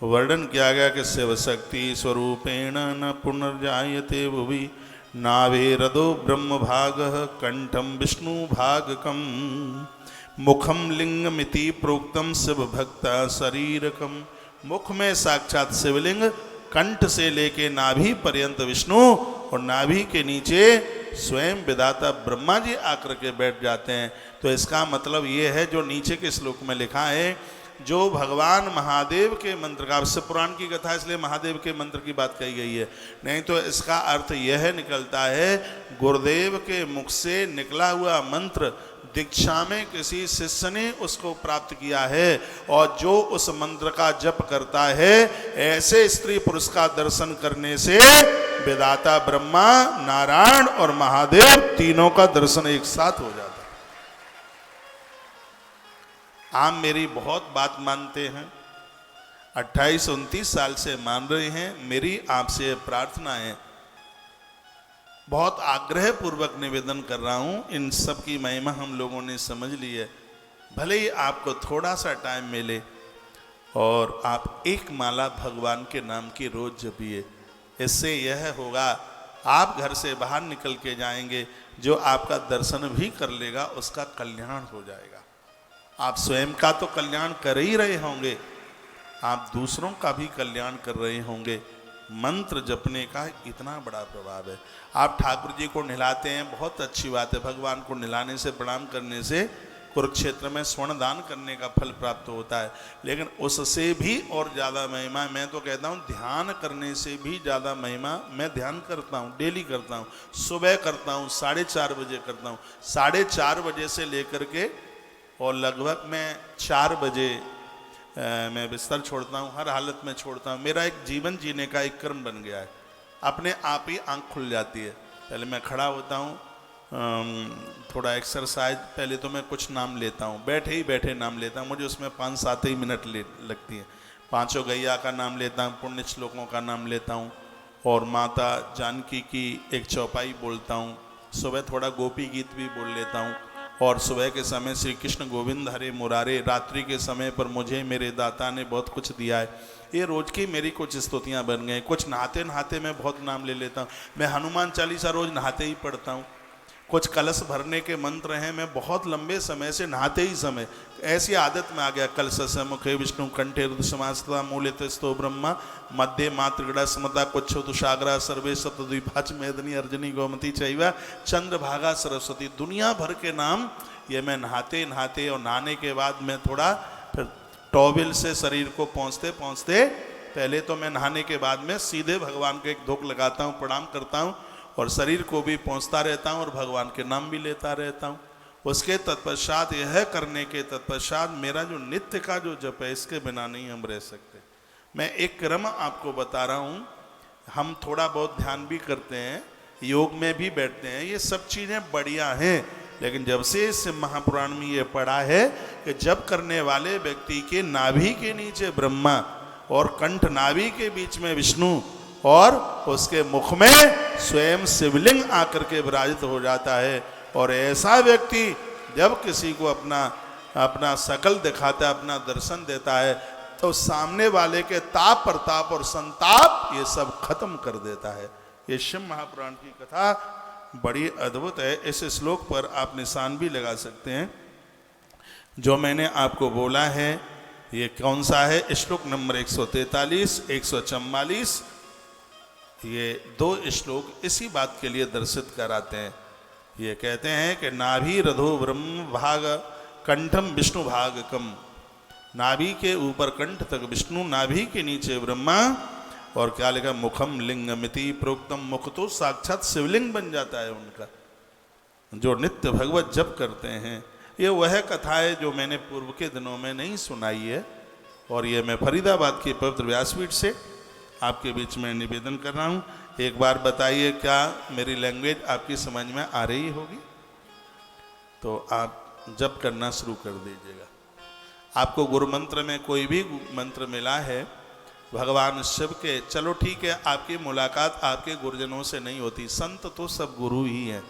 वर्णन किया गया कि शिव शक्ति स्वरूपेण न पुनर्जायते भुवि, नाभेरदो ब्रह्म भाग कंठम विष्णु भागकम, मुखम लिंगमिति प्रोक्तम शिव भक्ता शरीरकम। मुख में साक्षात शिवलिंग, कंठ से लेके नाभि पर्यंत विष्णु, और नाभि के नीचे स्वयं विधाता ब्रह्मा जी आकर के बैठ जाते हैं। तो इसका मतलब ये है, जो नीचे के श्लोक में लिखा है, जो भगवान महादेव के मंत्र का, शिव पुराण की कथा इसलिए महादेव के मंत्र की बात कही गई है, नहीं तो इसका अर्थ यह निकलता है गुरुदेव के मुख से निकला हुआ मंत्र दीक्षा में किसी शिष्य ने उसको प्राप्त किया है, और जो उस मंत्र का जप करता है ऐसे स्त्री पुरुष का दर्शन करने से विधाता ब्रह्मा, नारायण और महादेव तीनों का दर्शन एक साथ हो जाता है। आप मेरी बहुत बात मानते हैं, 28-29 साल से मान रहे हैं। मेरी आपसे प्रार्थना है, बहुत आग्रह पूर्वक निवेदन कर रहा हूं, इन सब की महिमा हम लोगों ने समझ ली है। भले ही आपको थोड़ा सा टाइम मिले और आप एक माला भगवान के नाम की रोज जपिए। इससे यह होगा, आप घर से बाहर निकल के जाएंगे, जो आपका दर्शन भी कर लेगा उसका कल्याण हो जाएगा। आप स्वयं का तो कल्याण कर ही रहे होंगे, आप दूसरों का भी कल्याण कर रहे होंगे। मंत्र जपने का इतना बड़ा प्रभाव है। आप ठाकुर जी को नहलाते हैं, बहुत अच्छी बात है, भगवान को नहलाने से, प्रणाम करने से कुरुक्षेत्र में स्वर्ण दान करने का फल प्राप्त होता है, लेकिन उससे भी और ज़्यादा महिमा, मैं तो कहता हूँ ध्यान करने से भी ज़्यादा महिमा। मैं ध्यान करता हूँ, डेली करता हूँ, सुबह करता हूँ, 4:30 बजे करता हूँ, 4:30 बजे से लेकर के और लगभग मैं 4 बजे मैं बिस्तर छोड़ता हूँ, हर हालत में छोड़ता हूँ। मेरा एक जीवन जीने का एक कर्म बन गया है, अपने आप ही आँख खुल जाती है। पहले मैं खड़ा होता हूँ, थोड़ा एक्सरसाइज, पहले तो मैं कुछ नाम लेता हूँ, बैठे ही बैठे नाम लेता हूँ, मुझे उसमें 5-7 ही मिनट लगती है। 5 गैया का नाम लेता हूँ, पुण्य श्लोकों का नाम लेता हूँ, और माता जानकी की एक चौपाई बोलता हूँ। सुबह थोड़ा गोपी गीत भी बोल लेता हूँ, और सुबह के समय श्री कृष्ण गोविंद हरे मुरारे, रात्रि के समय पर मुझे मेरे दाता ने बहुत कुछ दिया है। ये रोज की मेरी कुछ स्तुतियाँ बन गई। कुछ नहाते नहाते मैं बहुत नाम ले लेता हूँ, मैं हनुमान चालीसा रोज नहाते ही पढ़ता हूँ। कुछ कलश भरने के मंत्र हैं, मैं बहुत लंबे समय से नहाते ही समय ऐसी आदत में आ गया। कलश से मुखे विष्णु कंठे रुद्र समास्ता मूलित स्तो ब्रह्मा मध्य मातृगड़ा स्मता कुच्छो तुषाग्रा सर्वे सप्तद्वीपाच मेदनी अर्जनी गोमती चैवा चंद्रभागा सरस्वती। दुनिया भर के नाम ये मैं नहाते नहाते, और नहाने के बाद मैं थोड़ा फिर टॉवेल से शरीर को पहुँचते पहुँचते, पहले तो मैं नहाने के बाद में सीधे भगवान को एक धोख लगाता हूँ, प्रणाम करता हूँ, और शरीर को भी पहुँचता रहता हूँ और भगवान के नाम भी लेता रहता हूँ। उसके तत्पश्चात, यह करने के तत्पश्चात मेरा जो नित्य का जो जप है, इसके बिना नहीं हम रह सकते। मैं एक क्रम आपको बता रहा हूँ, हम थोड़ा बहुत ध्यान भी करते हैं, योग में भी बैठते हैं, ये सब चीज़ें बढ़िया हैं, लेकिन जब से इस महापुराण में ये पढ़ा है कि जप करने वाले व्यक्ति के नाभि के नीचे ब्रह्मा और कंठ नाभि के बीच में विष्णु और उसके मुख में स्वयं शिवलिंग आकर के विराजित हो जाता है, और ऐसा व्यक्ति जब किसी को अपना शकल दिखाता है, अपना दर्शन देता है, तो सामने वाले के ताप प्रताप और संताप ये सब खत्म कर देता है। ये शिव महापुराण की कथा बड़ी अद्भुत है। इस श्लोक पर आप निशान भी लगा सकते हैं। जो मैंने आपको बोला है ये कौन सा है, श्लोक नंबर 143, 144, ये 2 श्लोक इसी बात के लिए दर्शित कराते हैं। ये कहते हैं कि नाभि रधो ब्रह्म भाग कंठम विष्णु भागकम, नाभि के ऊपर कंठ तक विष्णु, नाभि के नीचे ब्रह्मा, और क्या लिखा, मुखम लिंगमिति प्रोक्तम, मुख तो साक्षात शिवलिंग बन जाता है उनका, जो नित्य भगवत जप करते हैं। ये वह कथा है जो मैंने पूर्व के दिनों में नहीं सुनाई है, और ये मैं फरीदाबाद के पवित्र व्यासपीठ से आपके बीच में निवेदन कर रहा हूँ। एक बार बताइए, क्या मेरी लैंग्वेज आपकी समझ में आ रही होगी? तो आप जप करना शुरू कर दीजिएगा। आपको गुरु मंत्र में कोई भी मंत्र मिला है भगवान शिव के, चलो ठीक है, आपकी मुलाकात आपके गुरुजनों से नहीं होती, संत तो सब गुरु ही हैं।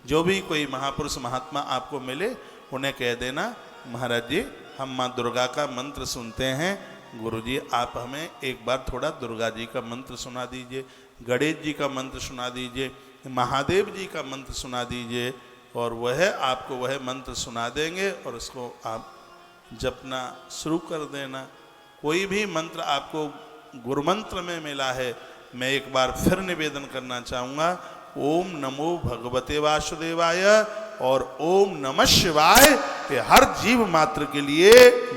जो भी कोई महापुरुष महात्मा आपको मिले उन्हें कह देना, महाराज जी हम माँ दुर्गा का मंत्र सुनते हैं, गुरुजी आप हमें एक बार थोड़ा दुर्गा जी का मंत्र सुना दीजिए, गणेश जी का मंत्र सुना दीजिए, महादेव जी का मंत्र सुना दीजिए, और वह आपको वह मंत्र सुना देंगे और उसको आप जपना शुरू कर देना। कोई भी मंत्र आपको गुरु मंत्र में मिला है, मैं एक बार फिर निवेदन करना चाहूँगा, ओम नमो भगवते वासुदेवाय और ओम नमः शिवाय, कि हर जीव मात्र के लिए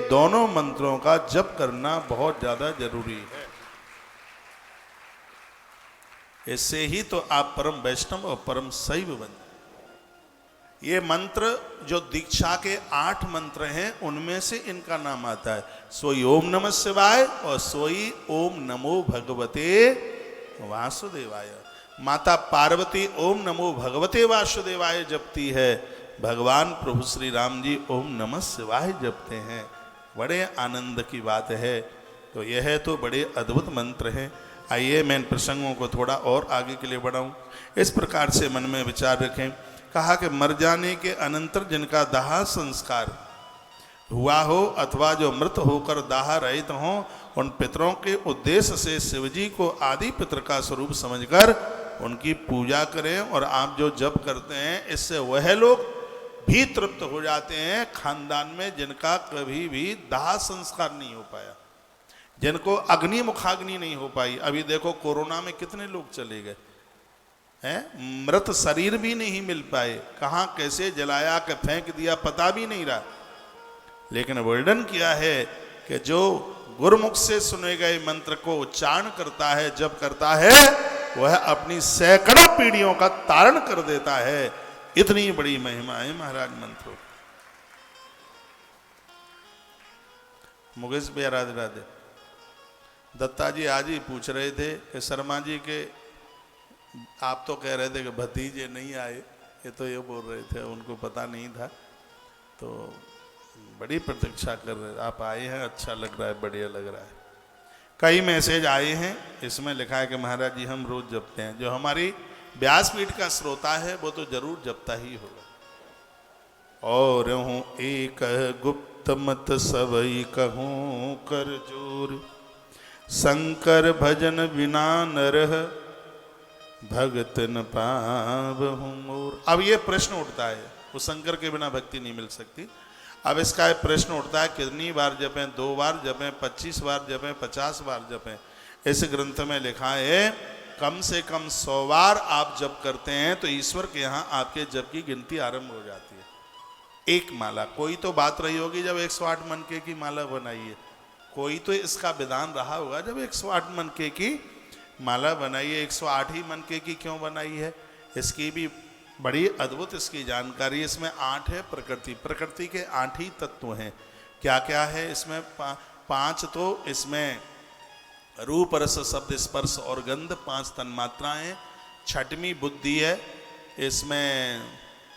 दोनों मंत्रों का जप करना बहुत ज्यादा जरूरी है। इससे ही तो आप परम वैष्णव और परम शैव बन। ये मंत्र जो दीक्षा के 8 मंत्र हैं उनमें से इनका नाम आता है। सोई ओम नमः शिवाय और सोई ओम नमो भगवते वासुदेवाय। माता पार्वती ओम नमो भगवते वासुदेवाय जपती है, भगवान प्रभु श्री राम जी ओम नमः शिवाय जपते हैं। बड़े आनंद की बात है। तो यह तो बड़े अद्भुत मंत्र हैं। आइए मैं इन प्रसंगों को थोड़ा और आगे के लिए बढ़ाऊं। इस प्रकार से मन में विचार रखें। कहा कि मर जाने के अनंतर जिनका दाह संस्कार हुआ हो अथवा जो मृत होकर दाह रहित हों, उन पितरों के उद्देश्य से शिवजी को आदि पितर का स्वरूप समझकर उनकी पूजा करें। और आप जो जप करते हैं इससे वह लोग भी तृप्त हो जाते हैं खानदान में जिनका कभी भी दाह संस्कार नहीं हो पाया, जिनको अग्नि मुखाग्नि नहीं हो पाई। अभी देखो कोरोना में कितने लोग चले गए हैं, मृत शरीर भी नहीं मिल पाए, कहाँ कैसे जलाया के फेंक दिया पता भी नहीं रहा। लेकिन वर्णन किया है कि जो गुरुमुख से सुने गए मंत्र को उच्चारण करता है, जप करता है, वह अपनी सैकड़ों पीढ़ियों का तारण कर देता है। इतनी बड़ी महिमा है महाराज मंत्रों। मुकेश भैया राधे राधे। दत्ता जी आज ही पूछ रहे थे कि शर्मा जी के आप तो कह रहे थे कि भतीजे नहीं आए, ये तो ये बोल रहे थे उनको पता नहीं था, तो बड़ी प्रतीक्षा कर रहे। आप आए हैं, अच्छा लग रहा है, बढ़िया लग रहा है। कई मैसेज आए हैं, इसमें लिखा है कि महाराज जी हम रोज जपते हैं। जो हमारी व्यासपीठ का श्रोता है वो तो जरूर जपता ही होगा। और हूँ एक गुप्त मत सबई कहूँ कर जोर, शंकर भजन बिना नरह भगत न पावहु मोर। अब ये प्रश्न उठता है, वो शंकर के बिना भक्ति नहीं मिल सकती। अब इसका एक प्रश्न उठता है कितनी बार जपें, 2 बार जपें, 25 बार जपें, 50 बार जपें। इस ग्रंथ में लिखा है कम से कम 100 बार आप जप करते हैं तो ईश्वर के यहाँ आपके जप की गिनती आरंभ हो जाती है। एक माला, कोई तो बात रही होगी जब 108 मनके की माला बनाई है, कोई तो इसका विधान रहा होगा जब 108 मनके की माला बनाई है। 108 ही मनके की क्यों बनाई है, इसकी भी बड़ी अद्भुत इसकी जानकारी। इसमें 8 है प्रकृति, प्रकृति के 8 ही तत्व हैं। क्या क्या है इसमें? 5 तो इसमें रूप रस शब्द स्पर्श और गंध 5 तन्मात्राएं। 6वीं बुद्धि है इसमें,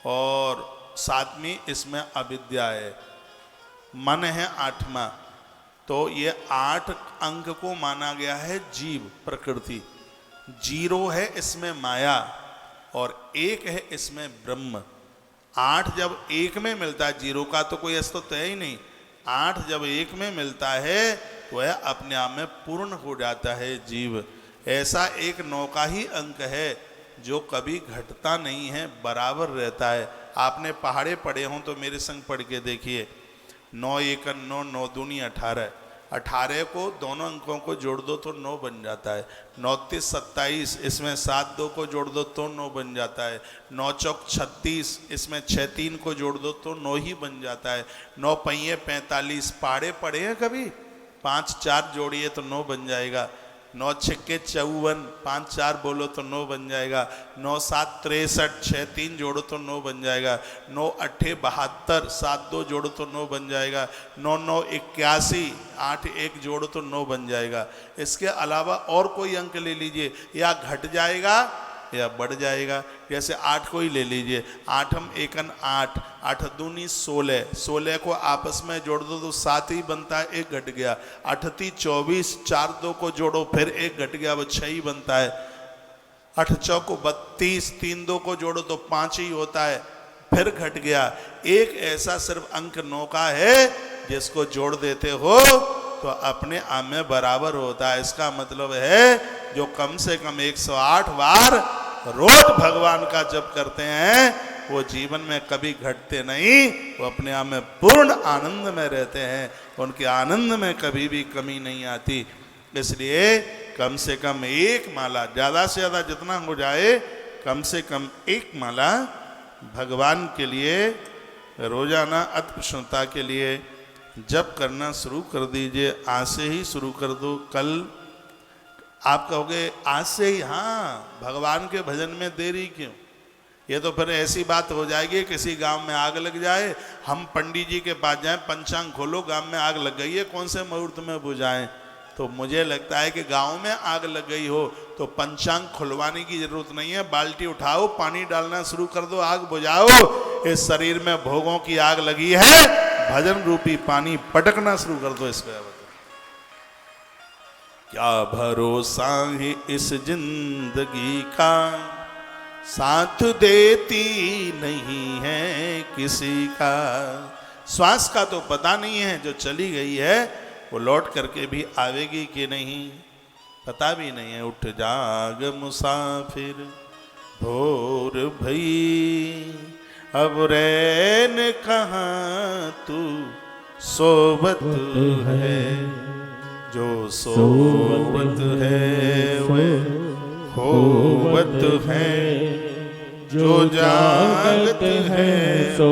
और 7वीं इसमें अविद्या है। मन है 8वां। तो ये 8 अंक को माना गया है जीव प्रकृति। 0 है इसमें माया और 1 है इसमें ब्रह्म। 8 जब 1 में मिलता है, 0 का तो कोई अस्तित्व है ही नहीं, 8 जब 1 में मिलता है तो वह अपने आप में पूर्ण हो जाता है जीव। ऐसा एक 9 का ही अंक है जो कभी घटता नहीं है, बराबर रहता है। आपने पहाड़े पढ़े हों तो मेरे संग पढ़ के देखिए। 9 1 9, 9 दूनी 18। 18 को दोनों अंकों को जोड़ दो तो 9 बन जाता है। 9 3 27, इसमें 7 2 को जोड़ दो तो 9 बन जाता है। 9 चौक 36, इसमें 6 3 को जोड़ दो तो 9 ही बन जाता है। 9 पहिए 45। पहाड़े पढ़े हैं कभी? 5 4 जोड़िए तो 9 बन जाएगा। 9 6 54, 5 4 बोलो तो 9 बन जाएगा। 9 7 63, 6 3 जोड़ो तो 9 बन जाएगा। 9 8 72, 7 2 जोड़ो तो 9 बन जाएगा। 9 9 81, 8 1 जोड़ो तो 9 बन जाएगा। इसके अलावा और कोई अंक ले लीजिए, या घट जाएगा या बढ़ जाएगा। जैसे 8 को ही ले लीजिए, 8 1 8, 8 दूनी 16, 16 को आपस में जोड़ दो तो 7 ही बनता है, 1 घट गया। 8 3 24, 4 2 को जोड़ो फिर 1 घट गया, वो 6 ही बनता है। 8 4 को 32, 3 2 को जोड़ो तो 5 ही होता है, फिर घट गया। एक ऐसा सिर्फ अंक 9 का है जिसको जोड़ देते हो तो अपने आप में बराबर होता है। इसका मतलब है जो कम से कम 108 बार रोज भगवान का जप करते हैं वो जीवन में कभी घटते नहीं, वो अपने आप में पूर्ण आनंद में रहते हैं, उनके आनंद में कभी भी कमी नहीं आती। इसलिए कम से कम 1 माला, ज़्यादा से ज़्यादा जितना हो जाए कम से कम 1 माला भगवान के लिए रोजाना अति प्रसन्नता के लिए जप करना शुरू कर दीजिए। आज से ही शुरू कर दो। कल आप कहोगे आज से ही, हाँ, भगवान के भजन में देरी क्यों? ये तो फिर ऐसी बात हो जाएगी, किसी गांव में आग लग जाए, हम पंडित जी के पास जाएं, पंचांग खोलो, गांव में आग लग गई है, कौन से मुहूर्त में बुझाएं? तो मुझे लगता है कि गांव में आग लग गई हो तो पंचांग खुलवाने की जरूरत नहीं है, बाल्टी उठाओ, पानी डालना शुरू कर दो, आग बुझाओ। इस शरीर में भोगों की आग लगी है, भजन रूपी पानी पटकना शुरू कर दो। इसको क्या भरोसा है इस जिंदगी का, साथ देती नहीं है किसी का। श्वास का तो पता नहीं है, जो चली गई है वो लौट करके भी आवेगी कि नहीं पता भी नहीं है। उठ जाग मुसाफिर भोर भई, अब रैन कहाँ तू सोबत है, जो सोबत है वे होवत है, जो जागत है सो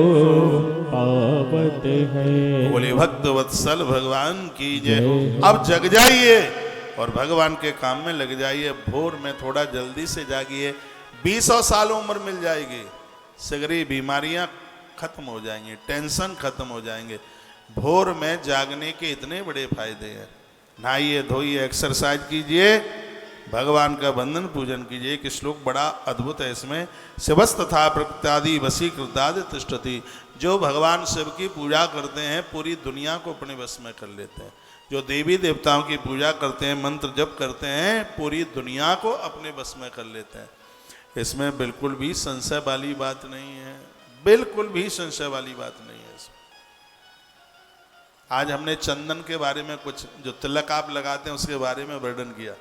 पावत है। बोले भक्त वत्सल भगवान की जय। अब जग जाइए और भगवान के काम में लग जाइए। भोर में थोड़ा जल्दी से जागिए, 20 साल उम्र मिल जाएगी, सगरी बीमारियां खत्म हो जाएंगी, टेंशन खत्म हो जाएंगे। भोर में जागने के इतने बड़े फायदे हैं। नहाइए धोइए, एक्सरसाइज कीजिए, भगवान का बंधन पूजन कीजिए। एक श्लोक बड़ा अद्भुत है इसमें, शिवस तथा प्रकृत्यादि वशीकृतादि तिष्ठति। जो भगवान शिव की पूजा करते हैं पूरी दुनिया को अपने वश में कर लेते हैं। जो देवी देवताओं की पूजा करते हैं, मंत्र जप करते हैं, पूरी दुनिया को अपने वश में कर लेते हैं। इसमें बिल्कुल भी संशय वाली बात नहीं है, बिल्कुल भी संशय वाली बात नहीं है इसमें। आज हमने चंदन के बारे में कुछ, जो तिलक आप लगाते हैं उसके बारे में वर्णन किया।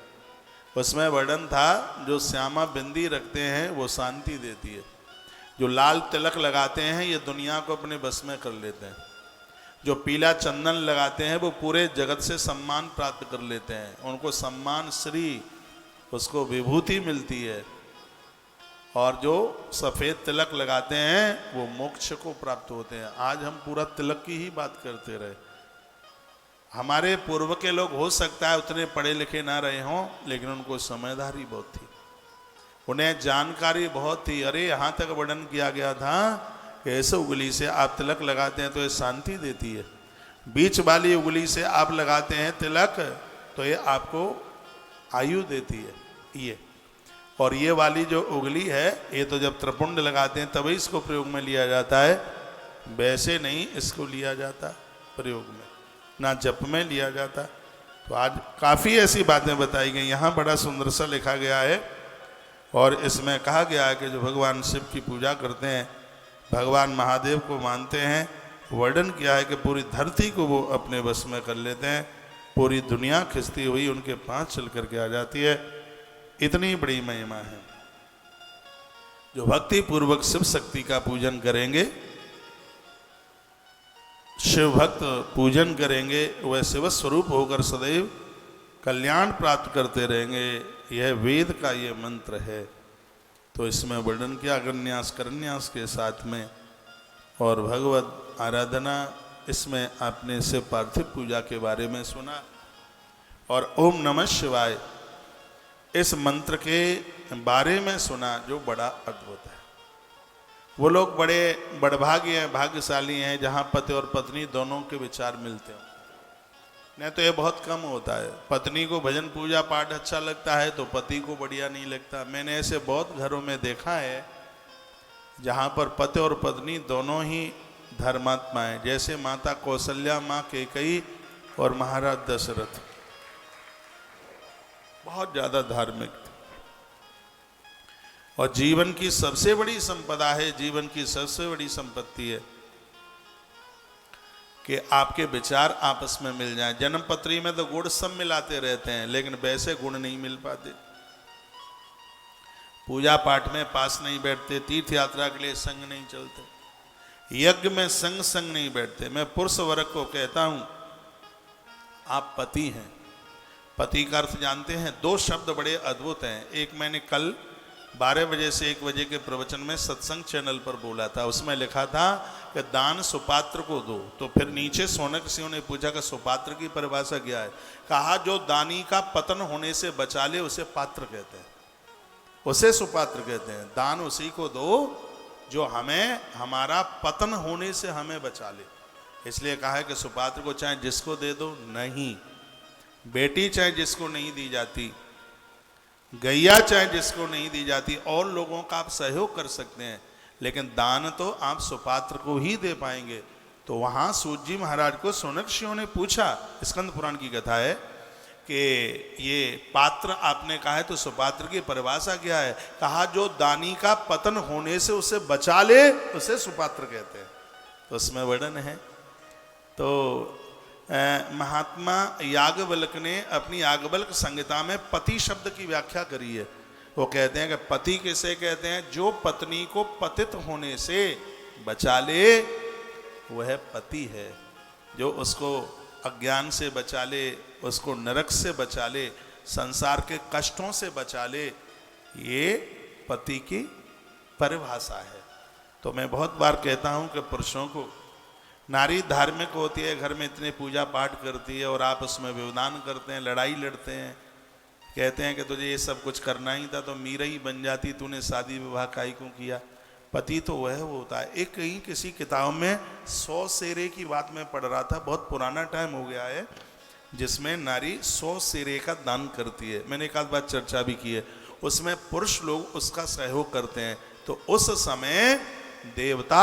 उसमें वर्णन था जो श्यामा बिंदी रखते हैं वो शांति देती है, जो लाल तिलक लगाते हैं ये दुनिया को अपने बस में कर लेते हैं, जो पीला चंदन लगाते हैं वो पूरे जगत से सम्मान प्राप्त कर लेते हैं, उनको सम्मान श्री, उसको विभूति मिलती है। और जो सफ़ेद तिलक लगाते हैं वो मोक्ष को प्राप्त होते हैं। आज हम पूरा तिलक की ही बात करते रहे। हमारे पूर्व के लोग हो सकता है उतने पढ़े लिखे ना रहे हों, लेकिन उनको समझदारी बहुत थी, उन्हें जानकारी बहुत थी। अरे यहाँ तक वर्णन किया गया था कि ऐसे उंगली से आप तिलक लगाते हैं तो ये शांति देती है, बीच वाली उंगली से आप लगाते हैं तिलक तो ये आपको आयु देती है ये, और ये वाली जो उंगली है ये तो जब त्रिपुंड लगाते हैं तभी इसको प्रयोग में लिया जाता है, वैसे नहीं इसको लिया जाता प्रयोग में, ना जप में लिया जाता। तो आज काफ़ी ऐसी बातें बताई गई। यहाँ बड़ा सुंदर सा लिखा गया है और इसमें कहा गया है कि जो भगवान शिव की पूजा करते हैं, भगवान महादेव को मानते हैं, वर्णन किया है कि पूरी धरती को वो अपने बस में कर लेते हैं, पूरी दुनिया खिंचती हुई उनके पास चल करके आ जाती है। इतनी बड़ी महिमा है। जो भक्ति पूर्वक शिव शक्ति का पूजन करेंगे, शिव भक्त पूजन करेंगे, वह शिव स्वरूप होकर सदैव कल्याण प्राप्त करते रहेंगे। यह वेद का ये मंत्र है। तो इसमें वर्णन किया अगन्यास करन्यास के साथ में, और भगवत आराधना इसमें आपने शिव पार्थिव पूजा के बारे में सुना, और ओम नमः शिवाय इस मंत्र के बारे में सुना जो बड़ा अद्भुत है। वो लोग बड़े बड़भागी हैं, भाग्यशाली हैं जहाँ पति और पत्नी दोनों के विचार मिलते हो। नहीं तो ये बहुत कम होता है। पत्नी को भजन पूजा पाठ अच्छा लगता है तो पति को बढ़िया नहीं लगता। मैंने ऐसे बहुत घरों में देखा है जहाँ पर पति और पत्नी दोनों ही धर्मात्मा हैं, जैसे माता कौशल्या, माँ कैकेयी और महाराज दशरथ, बहुत ज़्यादा धार्मिक। और जीवन की सबसे बड़ी संपदा है, जीवन की सबसे बड़ी संपत्ति है कि आपके विचार आपस में मिल जाएं। जन्मपत्री में तो गुण सब मिलाते रहते हैं, लेकिन वैसे गुण नहीं मिल पाते। पूजा पाठ में पास नहीं बैठते, तीर्थ यात्रा के लिए संग नहीं चलते, यज्ञ में संग संग नहीं बैठते। मैं पुरुष वर्ग को कहता हूं, आप पति हैं। पति का अर्थ जानते हैं? दो शब्द बड़े अद्भुत हैं। एक मैंने कल 12 बजे से 1 बजे के प्रवचन में सत्संग चैनल पर बोला था। उसमें लिखा था कि दान सुपात्र को दो। तो फिर नीचे सोनक सिंह ने पूछा कि सुपात्र की परिभाषा क्या है? कहा जो दानी का पतन होने से बचा ले उसे पात्र कहते हैं, उसे सुपात्र कहते हैं। दान उसी को दो जो हमें हमारा पतन होने से हमें बचा ले। इसलिए कहा है कि सुपात्र को चाहे जिसको दे दो, नहीं बेटी चाहे जिसको नहीं दी जाती, गैया चाहे जिसको नहीं दी जाती, और लोगों का आप सहयोग कर सकते हैं, लेकिन दान तो आप सुपात्र को ही दे पाएंगे। तो वहां सूत जी महाराज को सोनक सिंह ने पूछा, स्कंद पुराण की कथा है, कि ये पात्र आपने कहा है तो सुपात्र की परिभाषा क्या है? कहा जो दानी का पतन होने से उसे बचा ले उसे सुपात्र कहते हैं। तो उसमें वर्णन है। तो महात्मा याज्ञवल्क्य ने अपनी याज्ञवल्क्य संहिता में पति शब्द की व्याख्या करी है। वो कहते हैं कि पति किसे कहते हैं? जो पत्नी को पतित होने से बचा ले वह पति है। जो उसको अज्ञान से बचा ले, उसको नरक से बचा ले, संसार के कष्टों से बचा ले, ये पति की परिभाषा है। तो मैं बहुत बार कहता हूं कि पुरुषों को, नारी धार्मिक होती है, घर में इतने पूजा पाठ करती है और आप उसमें व्यवधान करते हैं, लड़ाई लड़ते हैं, कहते हैं कि तुझे ये सब कुछ करना ही था तो मीरा ही बन जाती, तूने शादी विवाह काहे क्यों किया? पति तो वह होता है। एक कहीं किसी किताब में 100 सेरे की बात मैं पढ़ रहा था, बहुत पुराना टाइम हो गया है, जिसमें नारी 100 सेरे का दान करती है। मैंने एक आध बार चर्चा भी की है। उसमें पुरुष लोग उसका सहयोग करते हैं। तो उस समय देवता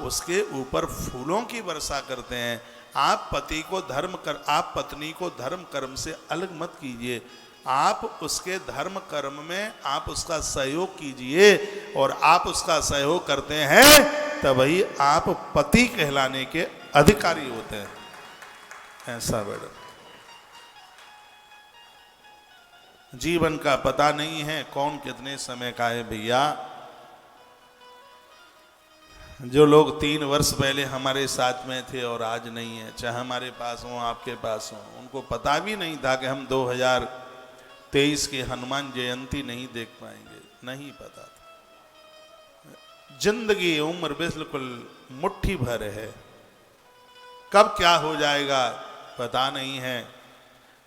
उसके ऊपर फूलों की वर्षा करते हैं। आप पति को आप पत्नी को धर्म कर्म से अलग मत कीजिए। आप उसके धर्म कर्म में आप उसका सहयोग कीजिए, और आप उसका सहयोग करते हैं तभी आप पति कहलाने के अधिकारी होते हैं। ऐसा बड़ा जीवन का पता नहीं है कौन कितने समय का है भैया। जो लोग 3 वर्ष पहले हमारे साथ में थे और आज नहीं है, चाहे हमारे पास हो आपके पास हो, उनको पता भी नहीं था कि हम 2023 की हनुमान जयंती नहीं देख पाएंगे, नहीं पता था। जिंदगी उम्र बिल्कुल मुट्ठी भर है, कब क्या हो जाएगा पता नहीं है।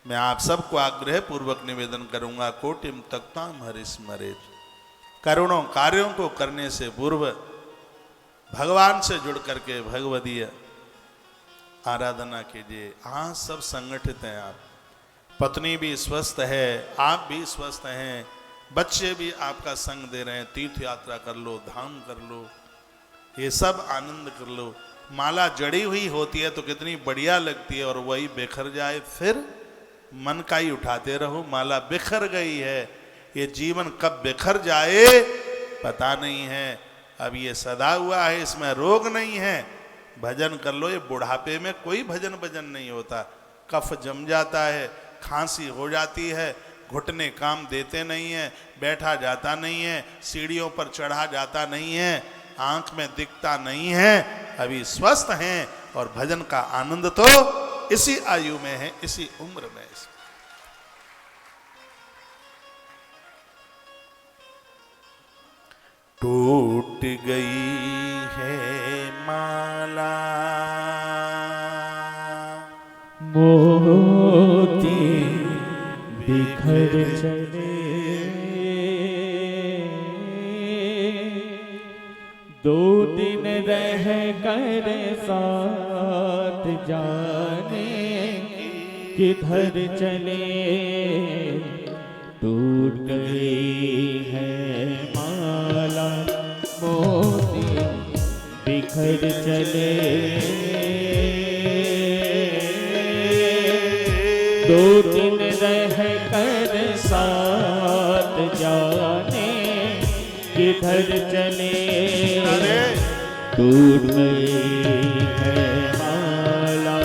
मैं आप सबको आग्रह पूर्वक निवेदन करूंगा, कोटिम तक्ताम हरिस्मरेत, करोड़ों कार्यों को करने से पूर्व भगवान से जुड़ करके भगवदीय आराधना कीजिए। हाँ, सब संगठित हैं। आप पत्नी भी स्वस्थ है, आप भी स्वस्थ हैं, बच्चे भी आपका संग दे रहे हैं, तीर्थ यात्रा कर लो, धाम कर लो, ये सब आनंद कर लो। माला जड़ी हुई होती है तो कितनी बढ़िया लगती है, और वही बिखर जाए फिर मन का ही उठाते रहो। माला बिखर गई है, ये जीवन कब बिखर जाए पता नहीं है। अब ये सदा हुआ है, इसमें रोग नहीं है। भजन कर लो, ये बुढ़ापे में कोई भजन भजन नहीं होता। कफ जम जाता है, खांसी हो जाती है, घुटने काम देते नहीं है, बैठा जाता नहीं है, सीढ़ियों पर चढ़ा जाता नहीं है, आंख में दिखता नहीं है। अभी स्वस्थ हैं और भजन का आनंद तो इसी आयु में है, इसी उम्र में। टूट गई है माला मोती बिखर चले, 2 दिन रह कर साथ जाने किधर चले। टूट गई है माला मोती बिखर चले, 2 दिन रह कर साथ जाने किधर चले। टूट गई है माला।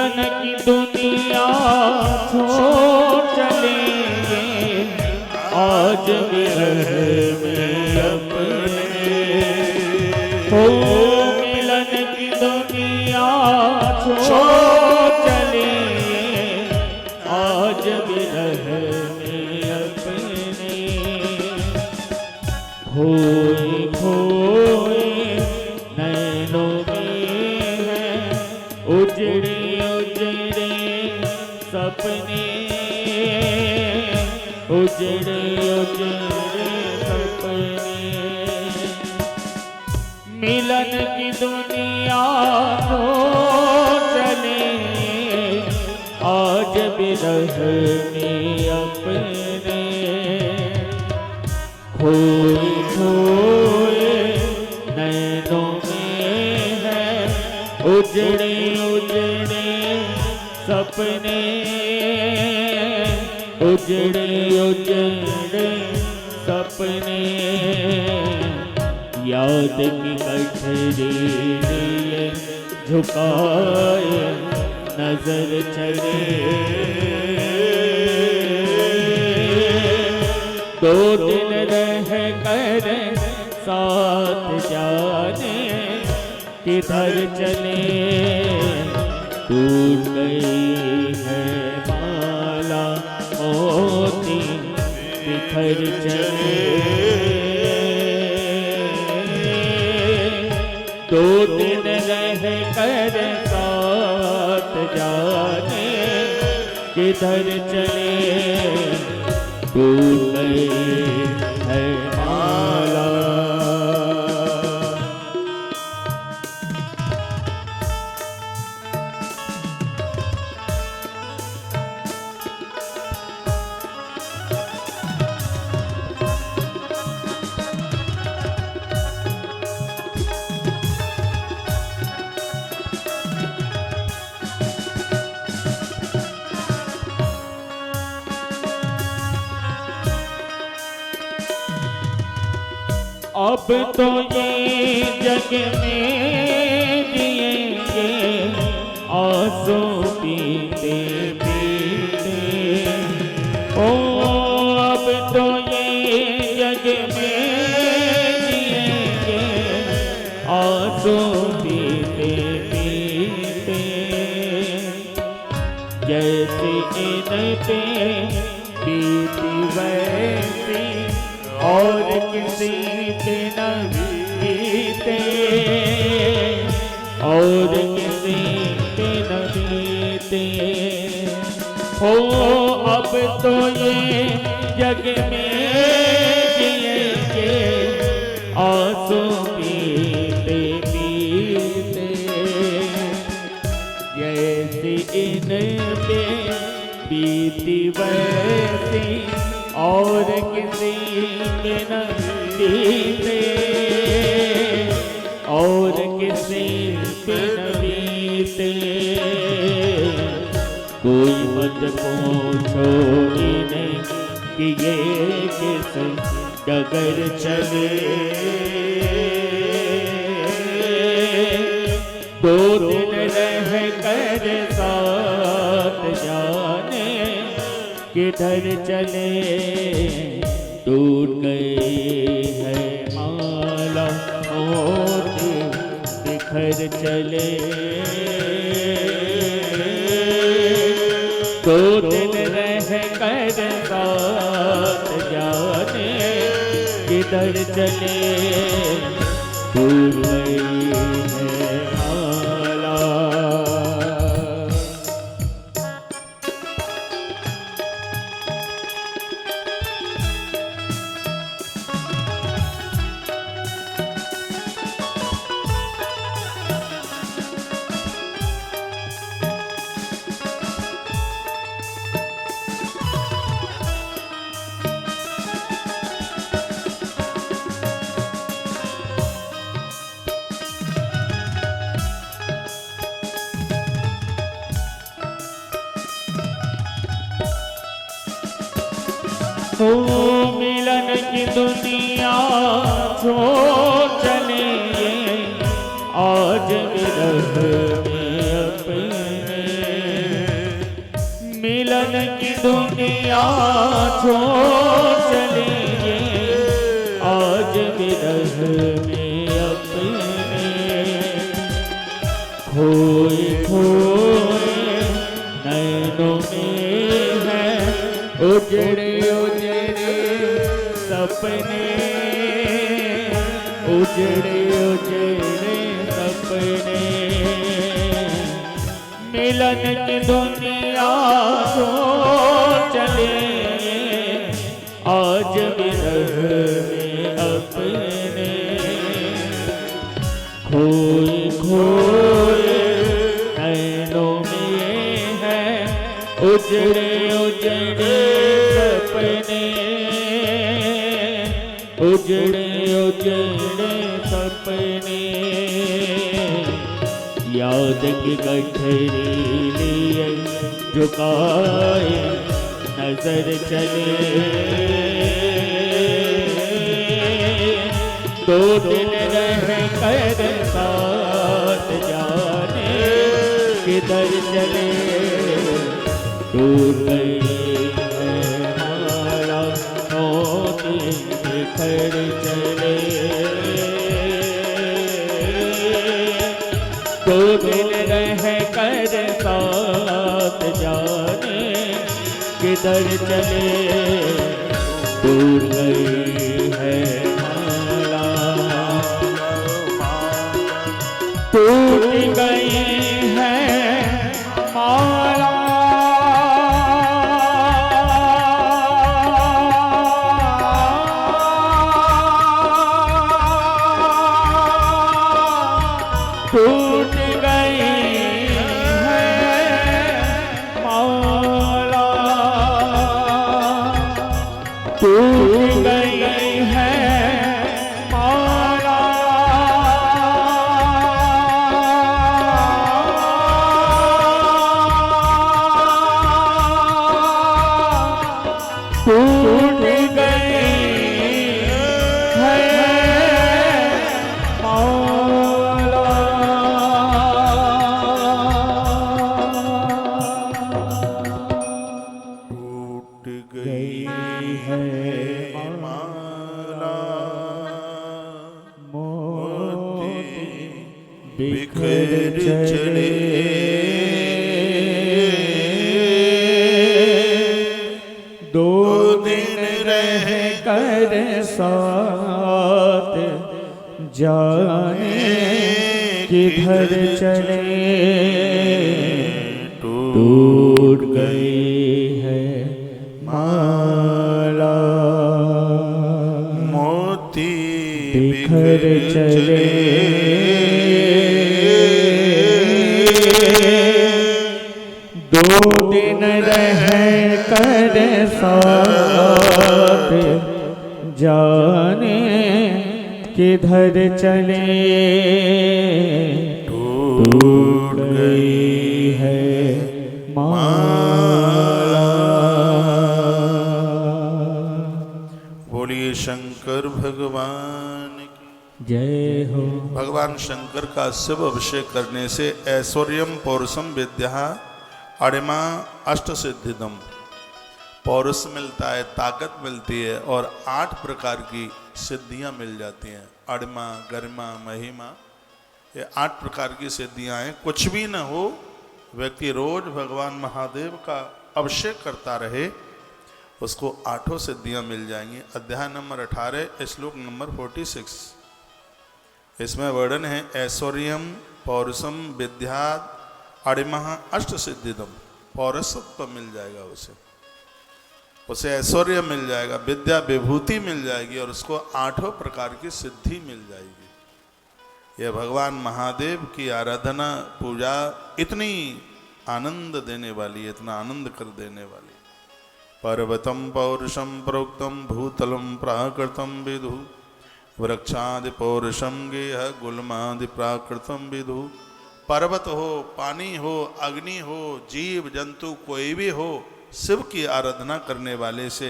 मिलन की दुनिया छोड़ चले आज विरह में अपने हो मिलन की दुनिया छोड़ चले आज विरह में अपने खोए खोए नैनों में है उजड़े उजड़े सपने उजड़े उजड़े सपने मिलन की दुनिया तो चले आज विरह में अपने खोए खोए नैनों में है उजड़े उजड़े सपने उजड़े उजड़े सपने याद की कठरी लिए झुकाए नजर चले दो दिन रह कर साथ जाने किधर चले टूट गई है माला मोती बिखर चले दो दिन रह कर साथ जाने किधर चले टूट गई है माला अब तो ये जग में जिएंगे आंसू पीते पीते ओ अब तो ये जग में जिएंगे आंसू पीते पीते जैसे इन पे बीती वैसी और किसी पे न बीते और किसी पे न बीते हो अब तो ये जग में जिएंगे आंसू पीते पीते जैसे इन पे बीती वैसी और किसी के न बीते और किसी पे न बीते कोई मत पूछो ही नहीं कि ये किस डगर चले दो दिन रह कर साथ जाने किधर चले टूट गई है माला मोती बिखर चले दो दिन रह कर साथ जाने किधर चले टूट गई है माला हो मिलन की दुनिया छोड़ चले आज विरह में अपने मिलन की दुनिया छोड़ चलेंगे आज विरह में अपने खोए खोए नैनों में है उजड़े उजड़े सपने उजड़े उजड़े सपने मिलन की दुनिया छोड़ चले आज विरह में अपने खोए खोए नैनों में है उजड़े उजड़े सपने उजड़े उजड़े सपने याद की गठरी लिए झुकाए नजर चले दो दिन रह कर साथ जाने किधर चले दूर गई है माला मोती बिखर चले दो दिन रह कर साथ जाने किधर चले दूर गई है माला टूट गई है माला टूट गई है माला टूट गई है माला टूट गई बिखर चले दो दिन रह कर साथ जाने किधर चले टूट गई है माला मोती बिखर चले दो दिन रह कर साथ जाने किधर चले टूट गई है माला। बोलिए शंकर भगवान की जय हो। भगवान शंकर का शिव अभिषेक करने से ऐश्वर्यम पौरुषम विद्या अणिमा अष्ट सिद्धिदम पौरुष मिलता है, ताकत मिलती है और 8 प्रकार की सिद्धियां मिल जाती हैं। अणिमा गरिमा महिमा ये 8 प्रकार की सिद्धियां हैं। कुछ भी न हो व्यक्ति रोज भगवान महादेव का अभिषेक करता रहे उसको 8 सिद्धियां मिल जाएंगी। अध्याय नंबर 18 श्लोक नंबर 46 इसमें वर्णन है ऐश्वर्यम पौरुषम विद्या अणिमा अष्ट सिद्धिदम पौरसत्व मिल जाएगा उसे ऐश्वर्य मिल जाएगा, विद्या विभूति मिल जाएगी और उसको 8 प्रकार की सिद्धि मिल जाएगी। यह भगवान महादेव की आराधना पूजा इतनी आनंद देने वाली, इतना आनंद कर देने वाली। पर्वतम पौरुषम प्रोक्तम भूतलम प्राकृतम विदु वृक्षादि पौरुषम गेह गुल्मादि प्राकृतम विदु। पर्वत हो, पानी हो, अग्नि हो, जीव जंतु कोई भी हो, शिव की आराधना करने वाले से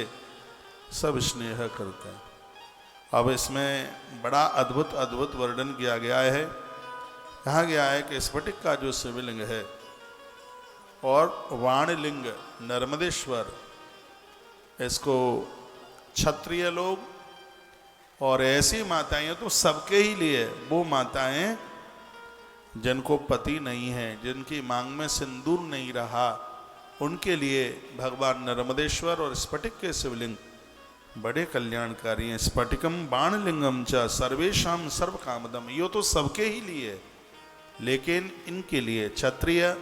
सब स्नेह करते हैं। अब इसमें बड़ा अद्भुत अद्भुत वर्णन किया गया है। कहा गया है कि स्फटिक का जो शिवलिंग है और वाणलिंग नर्मदेश्वर, इसको क्षत्रिय लोग और ऐसी माताएं तो सबके ही लिए, वो माताएं जिनको पति नहीं है, जिनकी मांग में सिंदूर नहीं रहा, उनके लिए भगवान नर्मदेश्वर और स्फटिक के शिवलिंग बड़े कल्याणकारी हैं। स्फटिकम बाणलिंगम च सर्वेशम सर्व कामदम, ये तो सबके ही लिए, लेकिन इनके लिए क्षत्रिय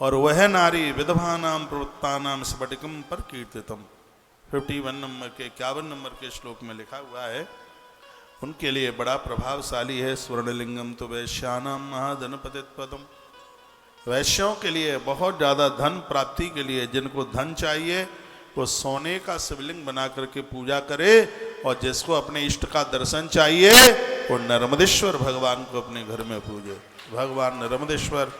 और वह नारी विधवा नाम प्रवृत्ता नाम स्फटिकम पर कीर्तितम, 51 नंबर के 51 नंबर के श्लोक में लिखा हुआ है, उनके लिए बड़ा प्रभावशाली है। स्वर्णलिंगम तो वैश्यानाम महाधन पतित्पदम, वैश्यों के लिए बहुत ज़्यादा धन प्राप्ति के लिए, जिनको धन चाहिए वो सोने का शिवलिंग बना करके पूजा करे, और जिसको अपने इष्ट का दर्शन चाहिए वो नर्मदेश्वर भगवान को अपने घर में पूजे। भगवान नर्मदेश्वर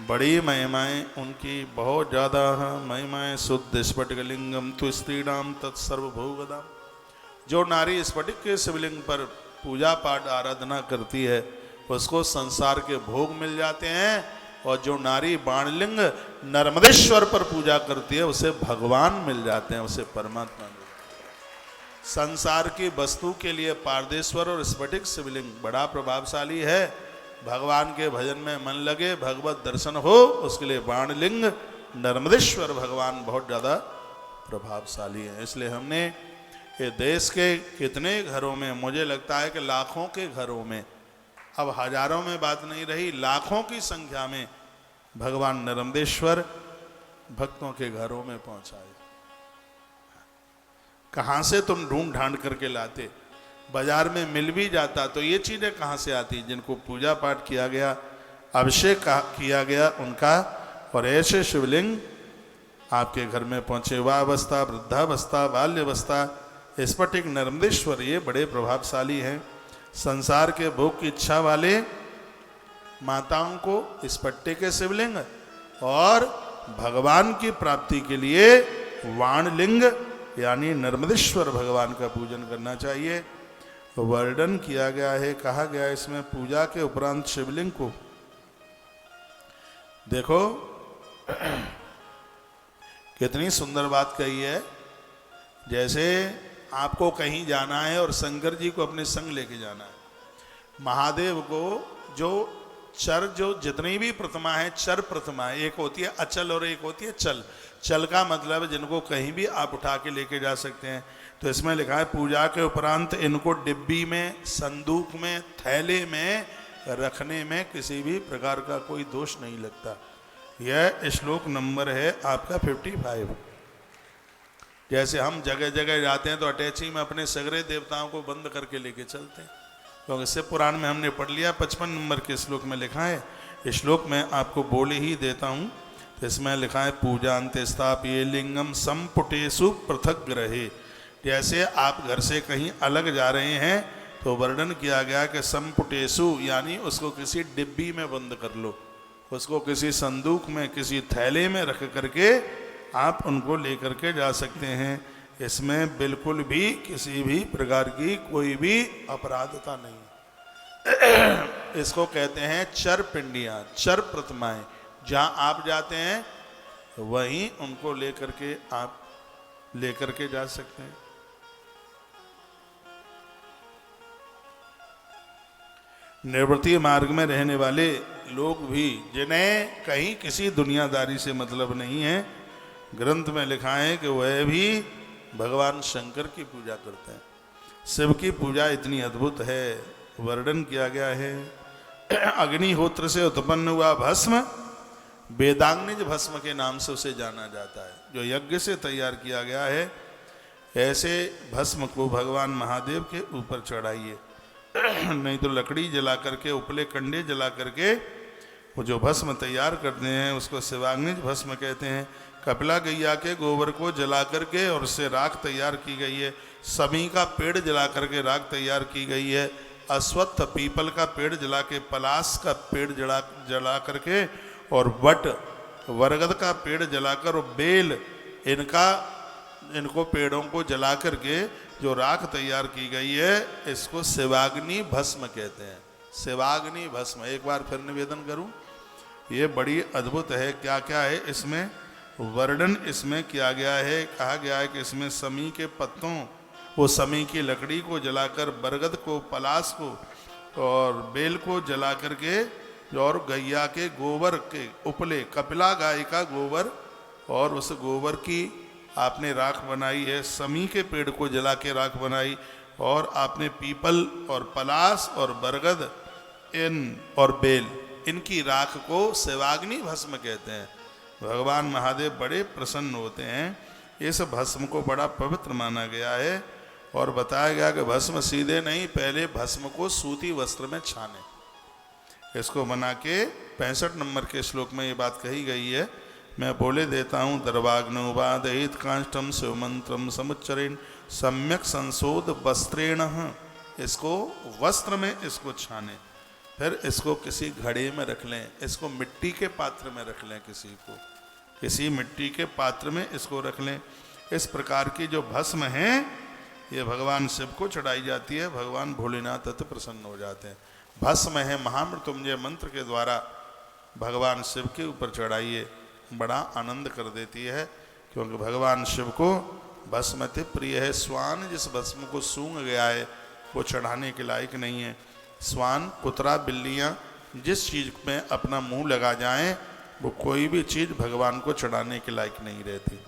बड़ी महिमाएं उनकी, बहुत ज़्यादा महिमाएं। शुद्ध स्फटिकलिंगम तो स्त्रीणाम तत्सर्वभोगदाम, जो नारी स्फटिक के शिवलिंग पर पूजा पाठ आराधना करती है उसको संसार के भोग मिल जाते हैं, और जो नारी बाणलिंग नर्मदेश्वर पर पूजा करती है उसे भगवान मिल जाते हैं, उसे परमात्मा मिल जाते हैं। संसार की वस्तु के लिए पारदेश्वर और स्फटिक शिवलिंग बड़ा प्रभावशाली है। भगवान के भजन में मन लगे, भगवत दर्शन हो, उसके लिए बाणलिंग नर्मदेश्वर भगवान बहुत ज़्यादा प्रभावशाली है। इसलिए हमने ये देश के कितने घरों में, मुझे लगता है कि लाखों के घरों में, अब हजारों में बात नहीं रही, लाखों की संख्या में भगवान नर्मदेश्वर भक्तों के घरों में पहुंचाए। कहाँ से तुम ढूंढ ढांड करके लाते, बाजार में मिल भी जाता तो ये चीज़ें कहाँ से आती, जिनको पूजा पाठ किया गया, अभिषेक किया गया उनका, और ऐसे शिवलिंग आपके घर में पहुँचे। युवावस्था, वृद्धावस्था, बाल्यावस्था, स्फटिक नर्मदेश्वर ये बड़े प्रभावशाली हैं। संसार के भोग की इच्छा वाले माताओं को स्फटिक के शिवलिंग, और भगवान की प्राप्ति के लिए वाणलिंग यानी नर्मदेश्वर भगवान का पूजन करना चाहिए। वर्णन किया गया है, कहा गया है इसमें पूजा के उपरांत शिवलिंग को देखो कितनी सुंदर बात कही है। जैसे आपको कहीं जाना है और शंकर जी को अपने संग लेके जाना है, महादेव को जो जितनी भी प्रतिमा है, चर प्रतिमा है, एक होती है अचल और एक होती है चल। चल का मतलब जिनको कहीं भी आप उठा के लेके जा सकते हैं। तो इसमें लिखा है पूजा के उपरांत इनको डिब्बी में, संदूक में, थैले में रखने में किसी भी प्रकार का कोई दोष नहीं लगता। यह श्लोक नंबर है आपका 55। जैसे हम जगह जगह जाते हैं तो अटैची में अपने सगरे देवताओं को बंद करके लेके चलते हैं, क्योंकि शिव पुराण में हमने पढ़ लिया। 55 नंबर के श्लोक में लिखा है, इस श्लोक में आपको बोले ही देता हूँ। तो इसमें लिखा है पूजा अंत स्थापिये लिंगम संपुटेषु पृथक ग्रहे। जैसे आप घर से कहीं अलग जा रहे हैं तो वर्णन किया गया कि संपुटेषु यानी उसको किसी डिब्बी में बंद कर लो, उसको किसी संदूक में, किसी थैले में रख करके आप उनको लेकर के जा सकते हैं। इसमें बिल्कुल भी किसी भी प्रकार की कोई भी अपराधता नहीं। इसको कहते हैं चर पिंडियाँ, चर प्रतिमाएं। जहाँ आप जाते हैं वहीं उनको लेकर के आप लेकर के जा सकते हैं। निवृत्ति मार्ग में रहने वाले लोग भी, जिन्हें कहीं किसी दुनियादारी से मतलब नहीं है, ग्रंथ में लिखा है कि वह भी भगवान शंकर की पूजा करते हैं। शिव की पूजा इतनी अद्भुत है, वर्णन किया गया है। अग्निहोत्र से उत्पन्न हुआ भस्म वेदांगनिज भस्म के नाम से उसे जाना जाता है, जो यज्ञ से तैयार किया गया है। ऐसे भस्म को भगवान महादेव के ऊपर चढ़ाइए, नहीं तो लकड़ी जला करके, उपले कंडे जला करके वो जो भस्म तैयार करते हैं उसको शिवाग्निज भस्म कहते हैं। कपिला गैया के गोबर को जला करके और उससे राख तैयार की गई है। समी का पेड़ जला करके राख तैयार की गई है। अश्वत्थ पीपल का पेड़ जला के, पलाश का पेड़ जला करके, और वट बरगद का पेड़ जलाकर, और बेल, इनको पेड़ों को जला करके जो राख तैयार की गई है इसको शिवाग्नि भस्म कहते हैं। शिवाग्नि भस्म, एक बार फिर निवेदन करूं, ये बड़ी अद्भुत है। क्या क्या है इसमें वर्णन इसमें किया गया है। कहा गया है कि इसमें समी के पत्तों, वो समी की लकड़ी को जलाकर, बरगद को, पलास को और बेल को जला करके, और गैया के गोबर के उपले, कपिला गाय का गोबर, और उस गोबर की आपने राख बनाई है। समी के पेड़ को जला के राख बनाई, और आपने पीपल और पलास और बरगद और बेल, इनकी राख को सेवाग्नि भस्म कहते हैं। भगवान महादेव बड़े प्रसन्न होते हैं। इस भस्म को बड़ा पवित्र माना गया है, और बताया गया कि भस्म सीधे नहीं, पहले भस्म को सूती वस्त्र में छाने। इसको बना के 65 नंबर के श्लोक में ये बात कही गई है। मैं बोले देता हूँ। दर्वाग्नोपादयित काष्ठम शिवमंत्रम समुच्चरेण सम्यक संशोध वस्त्रेण, इसको वस्त्र में इसको छाने, फिर इसको किसी घड़े में रख लें, इसको मिट्टी के पात्र में रख लें, किसी मिट्टी के पात्र में इसको रख लें। इस प्रकार की जो भस्म है ये भगवान शिव को चढ़ाई जाती है। भगवान भोलेनाथ अति प्रसन्न हो जाते हैं। भस्म है महामृत्युंजय मंत्र के द्वारा भगवान शिव के ऊपर चढ़ाइए, बड़ा आनंद कर देती है, क्योंकि भगवान शिव को भस्म अति प्रिय है। स्वान जिस भस्म को सूंघ गया है वो चढ़ाने के लायक नहीं है। स्वान, कुतरा, बिल्लियाँ जिस चीज़ में अपना मुंह लगा जाएं, वो कोई भी चीज़ भगवान को चढ़ाने के लायक नहीं रहती।